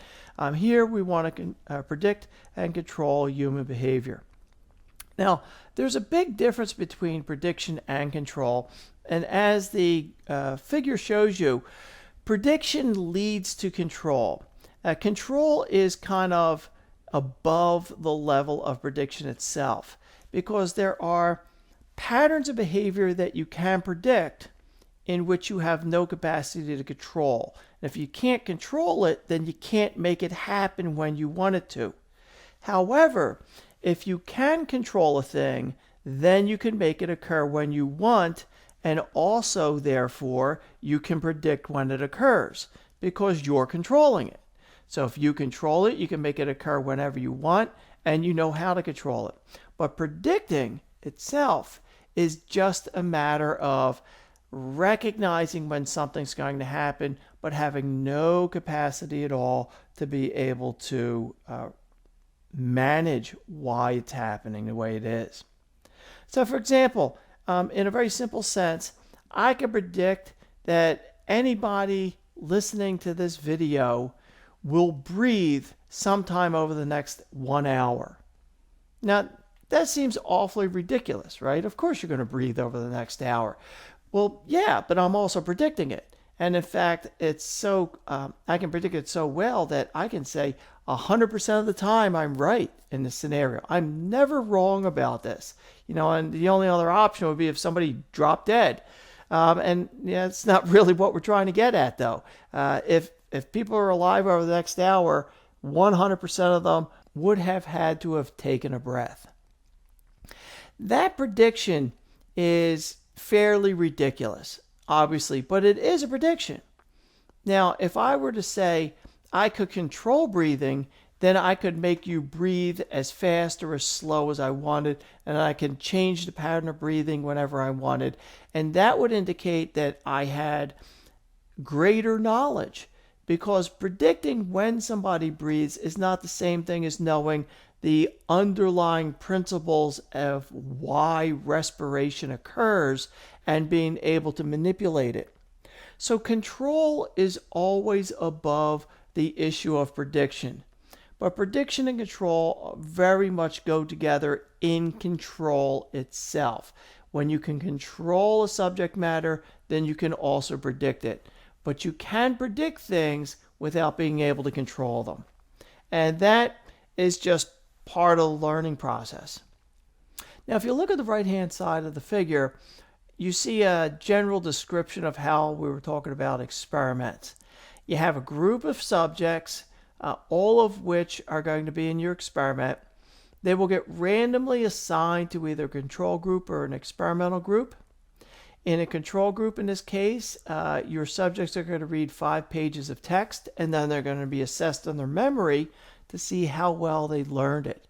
Here we want to predict and control human behavior. Now, there's a big difference between prediction and control, and as the figure shows you, prediction leads to control. Control is kind of above the level of prediction itself, because there are patterns of behavior that you can predict in which you have no capacity to control. And if you can't control it, then you can't make it happen when you want it to. However, if you can control a thing, then you can make it occur when you want, and also, therefore, you can predict when it occurs, because you're controlling it. So if you control it, you can make it occur whenever you want, and you know how to control it. But predicting itself is just a matter of recognizing when something's going to happen, but having no capacity at all to be able to manage why it's happening the way it is. So, for example, in a very simple sense, I can predict that anybody listening to this video will breathe sometime over the next 1 hour. Now, that seems awfully ridiculous, right? Of course you're going to breathe over the next hour. Well, yeah, but I'm also predicting it. And in fact, it's so I can predict it so well that I can say 100% of the time I'm right in this scenario. I'm never wrong about this. And the only other option would be if somebody dropped dead. And it's not really what we're trying to get at, though. If people are alive over the next hour, 100% of them would have had to have taken a breath. That prediction is fairly ridiculous, obviously, but it is a prediction. Now, if I were to say I could control breathing, then I could make you breathe as fast or as slow as I wanted, and I can change the pattern of breathing whenever I wanted, and that would indicate that I had greater knowledge, because predicting when somebody breathes is not the same thing as knowing the underlying principles of why respiration occurs and being able to manipulate it. So control is always above the issue of prediction. But prediction and control very much go together in control itself. When you can control a subject matter, then you can also predict it. But you can predict things without being able to control them. And that is just part of the learning process. Now, if you look at the right-hand side of the figure, you see a general description of how we were talking about experiments. You have a group of subjects, all of which are going to be in your experiment. They will get randomly assigned to either a control group or an experimental group. In a control group, in this case, your subjects are going to read 5 pages of text, and then they're going to be assessed on their memory to see how well they learned it.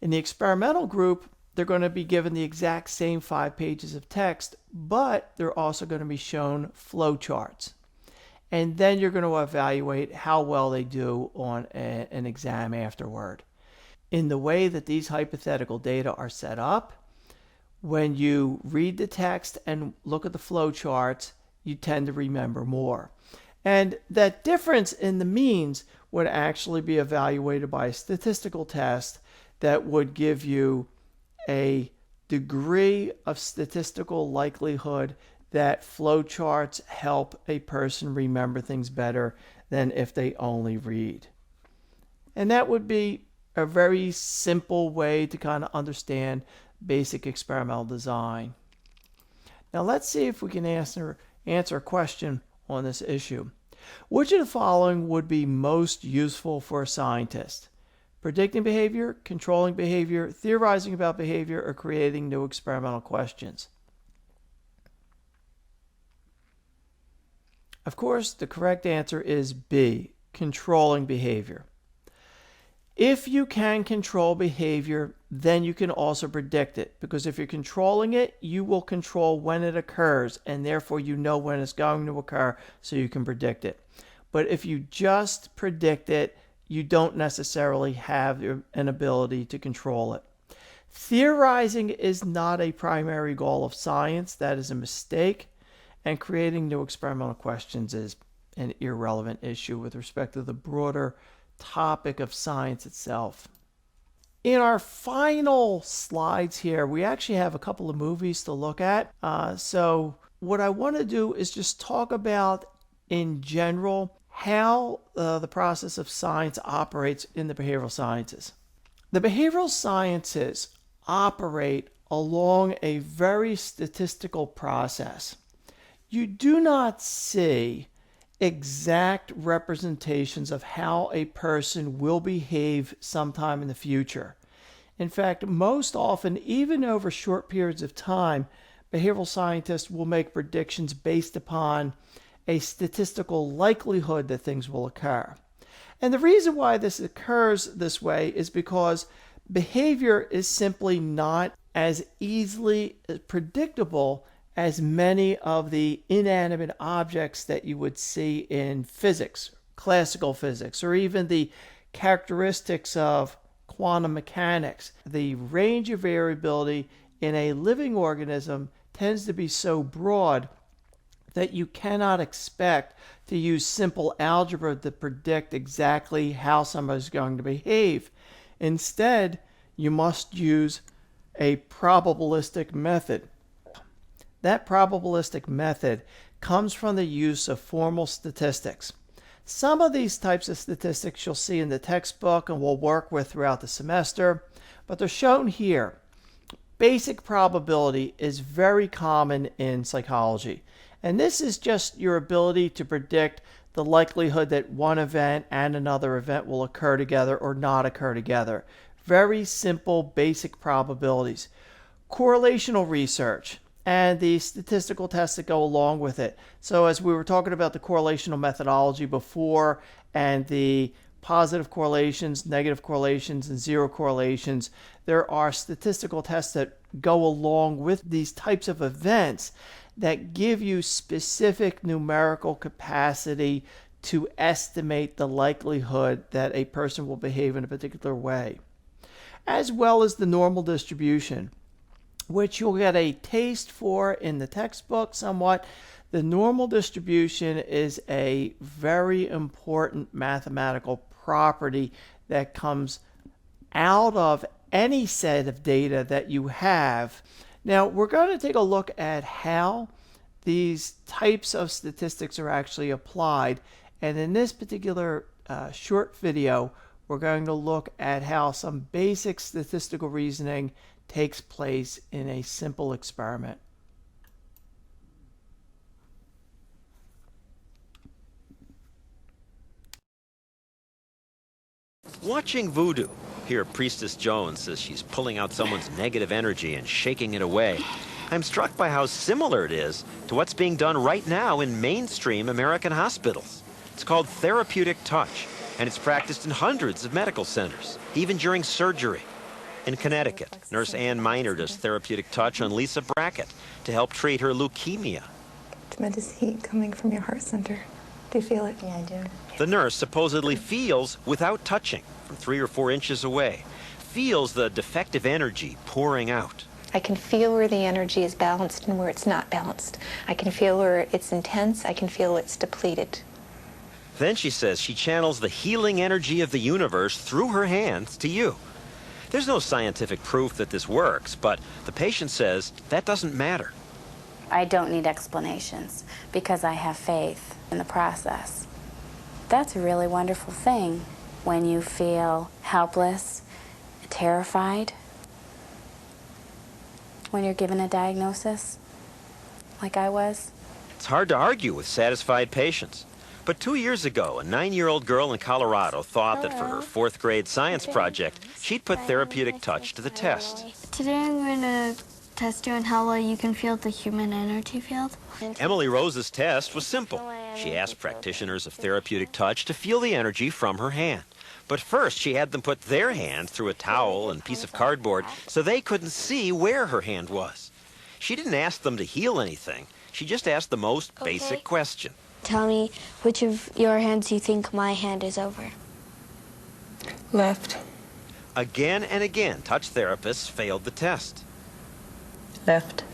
In the experimental group, they're going to be given the exact same 5 pages of text, but they're also going to be shown flowcharts. And then you're going to evaluate how well they do on an exam afterward. In the way that these hypothetical data are set up, when you read the text and look at the flowcharts, you tend to remember more. And that difference in the means would actually be evaluated by a statistical test that would give you a degree of statistical likelihood that flowcharts help a person remember things better than if they only read. And that would be a very simple way to kind of understand basic experimental design. Now let's see if we can answer a question on this issue. Which of the following would be most useful for a scientist? Predicting behavior, controlling behavior, theorizing about behavior, or creating new experimental questions? Of course, the correct answer is B, controlling behavior. If you can control behavior, then you can also predict it, because if you're controlling it, you will control when it occurs, and therefore you know when it's going to occur, so you can predict it. But if you just predict it, you don't necessarily have an ability to control it. Theorizing is not a primary goal of science. That is a mistake. And creating new experimental questions is an irrelevant issue with respect to the broader topic of science itself. In our final slides here, we actually have a couple of movies to look at. So what I want to do is just talk about, in general, how the process of science operates in the behavioral sciences. The behavioral sciences operate along a very statistical process. You do not see exact representations of how a person will behave sometime in the future. In fact, most often, even over short periods of time, behavioral scientists will make predictions based upon a statistical likelihood that things will occur. And the reason why this occurs this way is because behavior is simply not as easily predictable as many of the inanimate objects that you would see in physics, classical physics, or even the characteristics of quantum mechanics. The range of variability in a living organism tends to be so broad that you cannot expect to use simple algebra to predict exactly how somebody's going to behave. Instead, you must use a probabilistic method. That probabilistic method comes from the use of formal statistics. Some of these types of statistics you'll see in the textbook and we'll work with throughout the semester, but they're shown here. Basic probability is very common in psychology, and this is just your ability to predict the likelihood that one event and another event will occur together or not occur together. Very simple, basic probabilities. Correlational research and the statistical tests that go along with it. So as we were talking about the correlational methodology before, and the positive correlations, negative correlations, and zero correlations, there are statistical tests that go along with these types of events that give you specific numerical capacity to estimate the likelihood that a person will behave in a particular way, as well as the normal distribution, which you'll get a taste for in the textbook somewhat. The normal distribution is a very important mathematical property that comes out of any set of data that you have. Now, we're going to take a look at how these types of statistics are actually applied. And in this particular short video, we're going to look at how some basic statistical reasoning takes place in a simple experiment. Watching voodoo. Here, Priestess Jones says she's pulling out someone's negative energy and shaking it away. I'm struck by how similar it is to what's being done right now in mainstream American hospitals. It's called therapeutic touch, and it's practiced in hundreds of medical centers, even during surgery. In Connecticut, Nurse Ann Miner does therapeutic touch on Lisa Brackett to help treat her leukemia. Tremendous heat coming from your heart center. Do you feel it? Yeah, I do. The nurse supposedly feels without touching from 3 or 4 inches away, feels the defective energy pouring out. I can feel where the energy is balanced and where it's not balanced. I can feel where it's intense. I can feel it's depleted. Then she says she channels the healing energy of the universe through her hands to you. There's no scientific proof that this works, but the patient says that doesn't matter. I don't need explanations because I have faith in the process. That's a really wonderful thing when you feel helpless, terrified, when you're given a diagnosis, like I was. It's hard to argue with satisfied patients. But 2 years ago, a 9-year-old girl in Colorado thought that for her 4th grade science project, she'd put therapeutic touch to the test. Today I'm going to test you on how well you can feel the human energy field. Emily Rose's test was simple. She asked practitioners of therapeutic touch to feel the energy from her hand. But first, she had them put their hand through a towel and piece of cardboard so they couldn't see where her hand was. She didn't ask them to heal anything. She just asked the most basic question. Tell me which of your hands you think my hand is over. Left. Again and again, touch therapists failed the test. Left.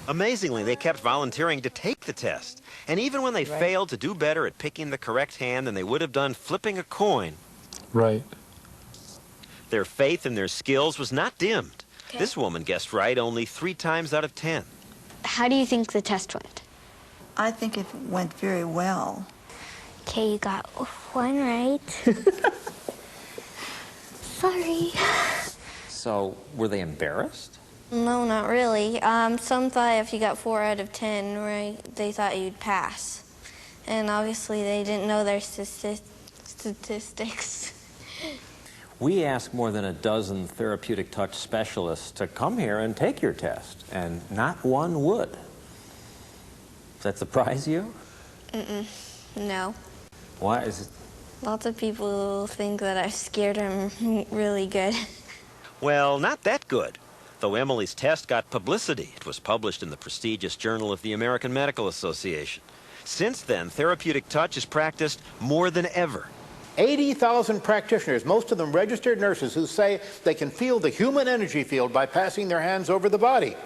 Amazingly, they kept volunteering to take the test. And even when they failed to do better at picking the correct hand than they would have done flipping a coin, Right. their faith in their skills was not dimmed. This woman guessed right only 3 times out of 10. How do you think the test went? I think it went very well. Okay, you got 1 right. Sorry. So, were they embarrassed? No, not really. Some thought if you got 4 out of 10, right, they thought you'd pass. And obviously they didn't know their statistics. We asked more than a dozen therapeutic touch specialists to come here and take your test, and not one would. Does that surprise you? No. Why is it? Lots of people think that I'm scared I'm really good. Well, not that good. Though Emily's test got publicity, it was published in the prestigious Journal of the American Medical Association. Since then, therapeutic touch is practiced more than ever. 80,000 practitioners, most of them registered nurses, who say they can feel the human energy field by passing their hands over the body.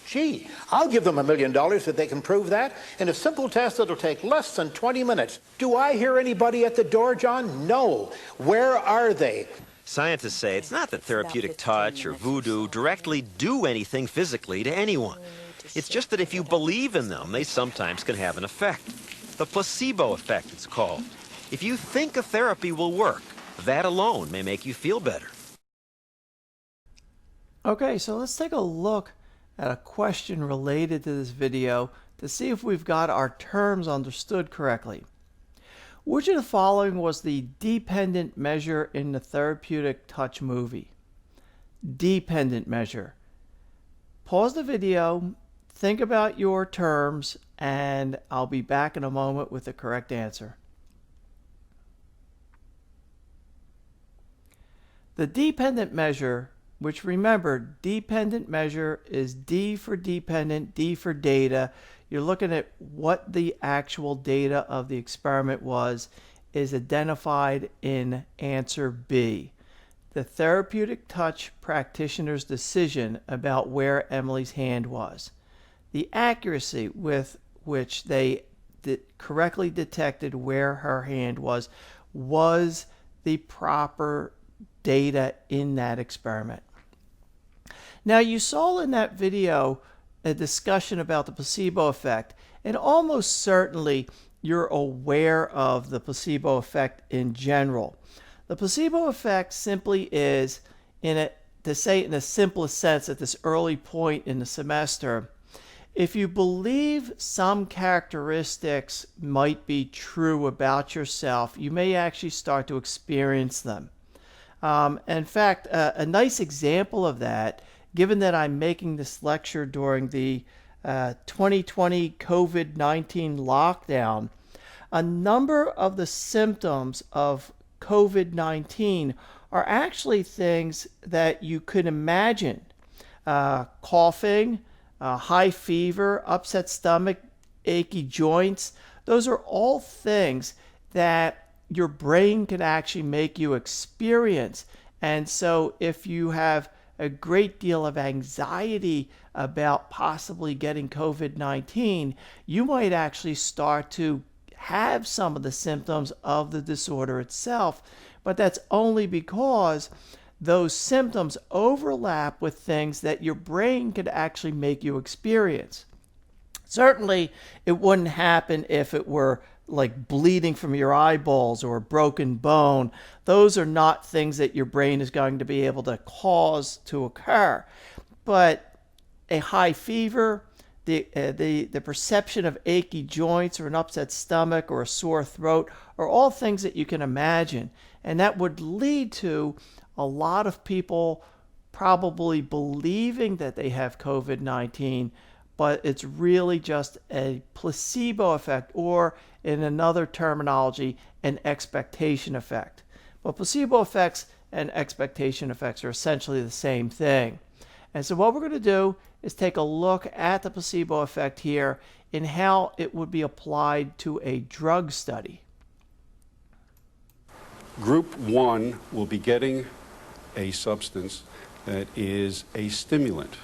Gee, I'll give them $1 million if they can prove that, in a simple test that'll take less than 20 minutes. Do I hear anybody at the door, John? No. Where are they? Scientists say it's not that therapeutic touch or voodoo directly do anything physically to anyone. It's just that if you believe in them, they sometimes can have an effect. The placebo effect, it's called. If you think a therapy will work, that alone may make you feel better. Okay, so let's take a look at a question related to this video to see if we've got our terms understood correctly. Which of the following was the dependent measure in the therapeutic touch movie? Dependent measure. Pause the video, think about your terms, and I'll be back in a moment with the correct answer. The dependent measure, which remember, dependent measure is D for dependent, D for data. You're looking at what the actual data of the experiment was, is identified in answer B. The therapeutic touch practitioner's decision about where Emily's hand was. The accuracy with which they correctly detected where her hand was the proper data in that experiment. Now, you saw in that video a discussion about the placebo effect, and almost certainly you're aware of the placebo effect in general. The placebo effect simply is, to say it in the simplest sense at this early point in the semester, if you believe some characteristics might be true about yourself, you may actually start to experience them. In fact, a nice example of that, given that I'm making this lecture during the 2020 COVID-19 lockdown, a number of the symptoms of COVID-19 are actually things that you could imagine. Coughing, high fever, upset stomach, achy joints. Those are all things that your brain can actually make you experience. And so if you have a great deal of anxiety about possibly getting COVID-19, you might actually start to have some of the symptoms of the disorder itself, but that's only because those symptoms overlap with things that your brain could actually make you experience. Certainly, it wouldn't happen if it were like bleeding from your eyeballs or a broken bone. Those are not things that your brain is going to be able to cause to occur. But a high fever, the perception of achy joints or an upset stomach or a sore throat are all things that you can imagine. And that would lead to a lot of people probably believing that they have COVID-19, but it's really just a placebo effect, or in another terminology, an expectation effect. But placebo effects and expectation effects are essentially the same thing. And so what we're going to do is take a look at the placebo effect here and how it would be applied to a drug study. Group 1 will be getting a substance that is a stimulant.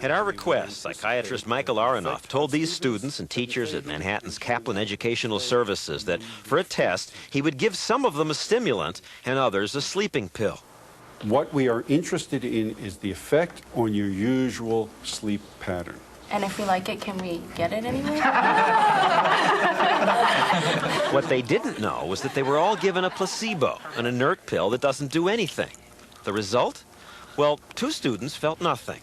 At our request, psychiatrist Michael Aronoff told these students and teachers at Manhattan's Kaplan Educational Services that for a test, he would give some of them a stimulant and others a sleeping pill. What we are interested in is the effect on your usual sleep pattern. And if we like it, can we get it anyway? What they didn't know was that they were all given a placebo, an inert pill that doesn't do anything. The result? Well, 2 students felt nothing.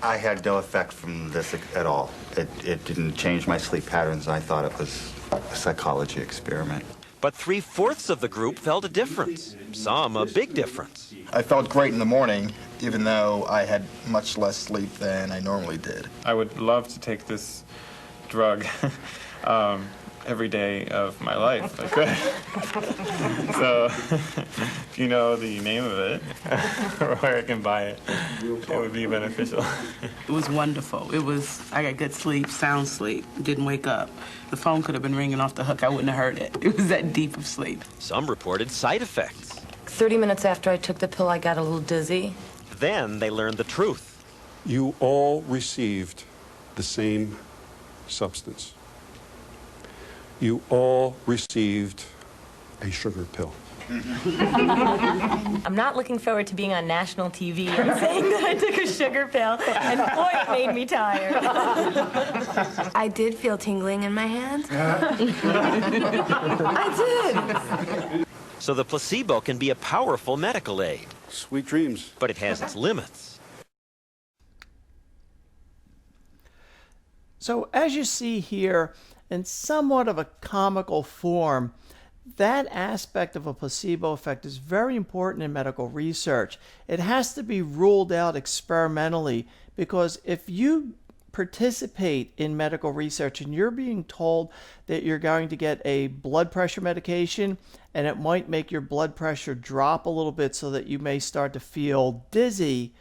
I had no effect from this at all. It didn't change my sleep patterns. I thought it was a psychology experiment. But 3/4 of the group felt a difference, some a big difference. I felt great in the morning, even though I had much less sleep than I normally did. I would love to take this drug every day of my life if I could. So, if you know the name of it, or where I can buy it, it would be beneficial. It was wonderful. I got good sleep, sound sleep, didn't wake up. The phone could have been ringing off the hook. I wouldn't have heard it. It was that deep of sleep. Some reported side effects. 30 minutes after I took the pill, I got a little dizzy. Then they learned the truth. You all received the same substance. You all received a sugar pill. I'm not looking forward to being on national TV and saying that I took a sugar pill, and boy, it made me tired. I did feel tingling in my hands. I did. So the placebo can be a powerful medical aid. Sweet dreams. But it has its limits. So as you see here, in somewhat of a comical form, that aspect of a placebo effect is very important in medical research. It has to be ruled out experimentally, because if you participate in medical research and you're being told that you're going to get a blood pressure medication and it might make your blood pressure drop a little bit so that you may start to feel dizzy,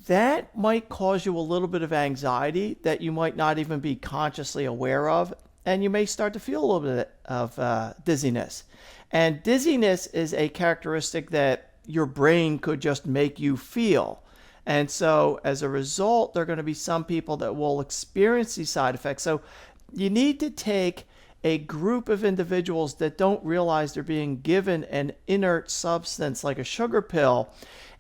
that might cause you a little bit of anxiety that you might not even be consciously aware of, and you may start to feel a little bit of dizziness. And dizziness is a characteristic that your brain could just make you feel. And so as a result, there are going to be some people that will experience these side effects. So you need to take a group of individuals that don't realize they're being given an inert substance like a sugar pill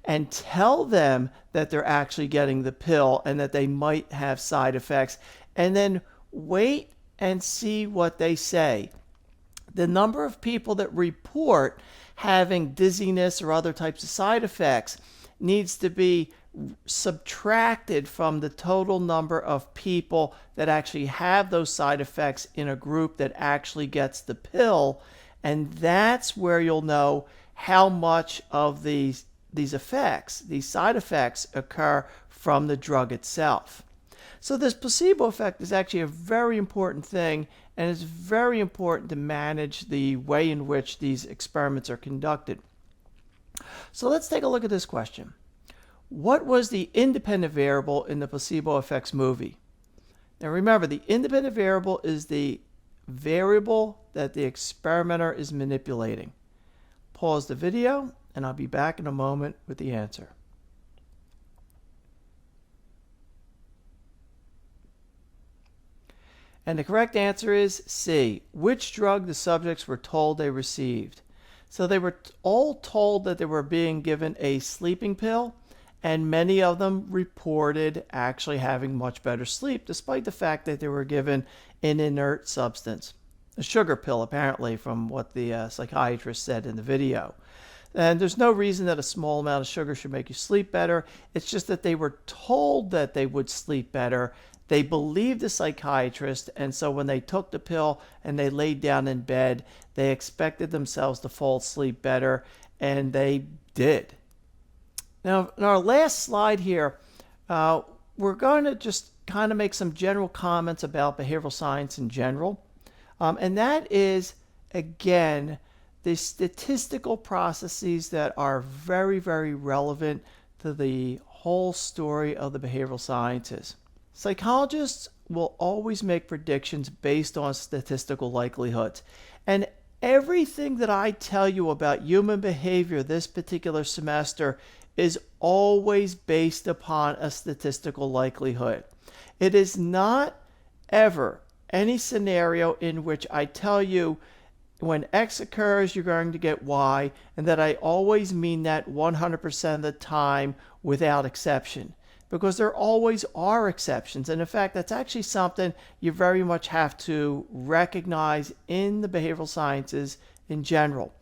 and tell them that they're actually getting the pill and that they might have side effects, and then wait and see what they say. The number of people that report having dizziness or other types of side effects needs to be subtracted from the total number of people that actually have those side effects in a group that actually gets the pill, and that's where you'll know how much of these effects, these side effects, occur from the drug itself. So this placebo effect is actually a very important thing, and it's very important to manage the way in which these experiments are conducted. So let's take a look at this question. What was the independent variable in the placebo effects movie? Now remember, the independent variable is the variable that the experimenter is manipulating. Pause the video, and I'll be back in a moment with the answer. And the correct answer is C, which drug the subjects were told they received. So they were all told that they were being given a sleeping pill, and many of them reported actually having much better sleep, despite the fact that they were given an inert substance. A sugar pill, apparently, from what the psychiatrist said in the video. And there's no reason that a small amount of sugar should make you sleep better. It's just that they were told that they would sleep better. They believed the psychiatrist, and so when they took the pill and they laid down in bed, they expected themselves to fall asleep better, and they did. Now, in our last slide here, we're going to just kind of make some general comments about behavioral science in general. And that is, again, the statistical processes that are very, very relevant to the whole story of the behavioral sciences. Psychologists will always make predictions based on statistical likelihoods. And everything that I tell you about human behavior this particular semester is always based upon a statistical likelihood. It is not ever any scenario in which I tell you when X occurs, you're going to get Y, and that I always mean that 100% of the time without exception, because there always are exceptions. And in fact, that's actually something you very much have to recognize in the behavioral sciences in general.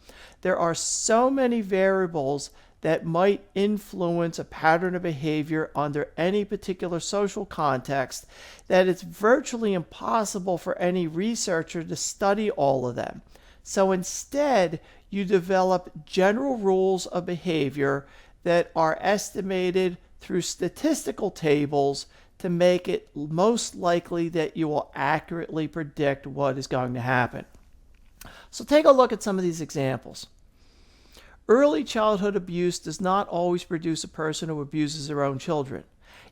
There are so many variables that might influence a pattern of behavior under any particular social context that it's virtually impossible for any researcher to study all of them. So instead, you develop general rules of behavior that are estimated through statistical tables to make it most likely that you will accurately predict what is going to happen. So take a look at some of these examples. Early childhood abuse does not always produce a person who abuses their own children.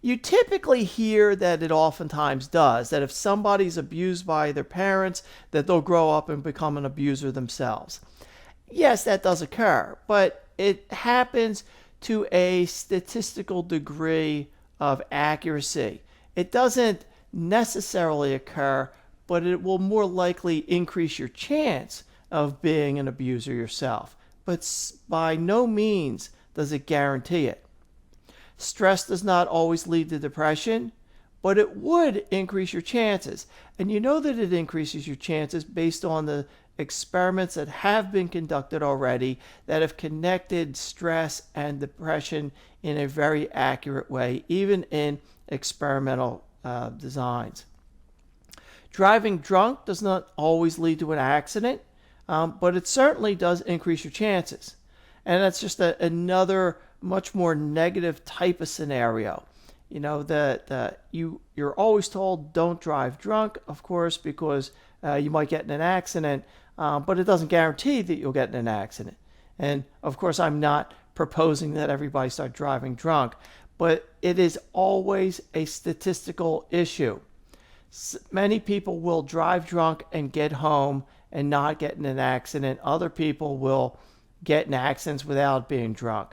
You typically hear that it oftentimes does, that if somebody's abused by their parents, that they'll grow up and become an abuser themselves. Yes, that does occur, but it happens to a statistical degree of accuracy. It doesn't necessarily occur, but it will more likely increase your chance of being an abuser yourself. But by no means does it guarantee it. Stress does not always lead to depression, but it would increase your chances. And you know that it increases your chances based on the experiments that have been conducted already that have connected stress and depression in a very accurate way, even in experimental designs. Driving drunk does not always lead to an accident, but it certainly does increase your chances. And that's just another much more negative type of scenario. You know, that you're always told don't drive drunk, of course, because you might get in an accident, but it doesn't guarantee that you'll get in an accident. And of course, I'm not proposing that everybody start driving drunk, but it is always a statistical issue. Many people will drive drunk and get home and not get in an accident. Other people will get in accidents without being drunk.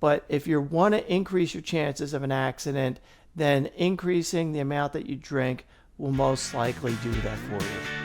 But if you want to increase your chances of an accident, then increasing the amount that you drink will most likely do that for you.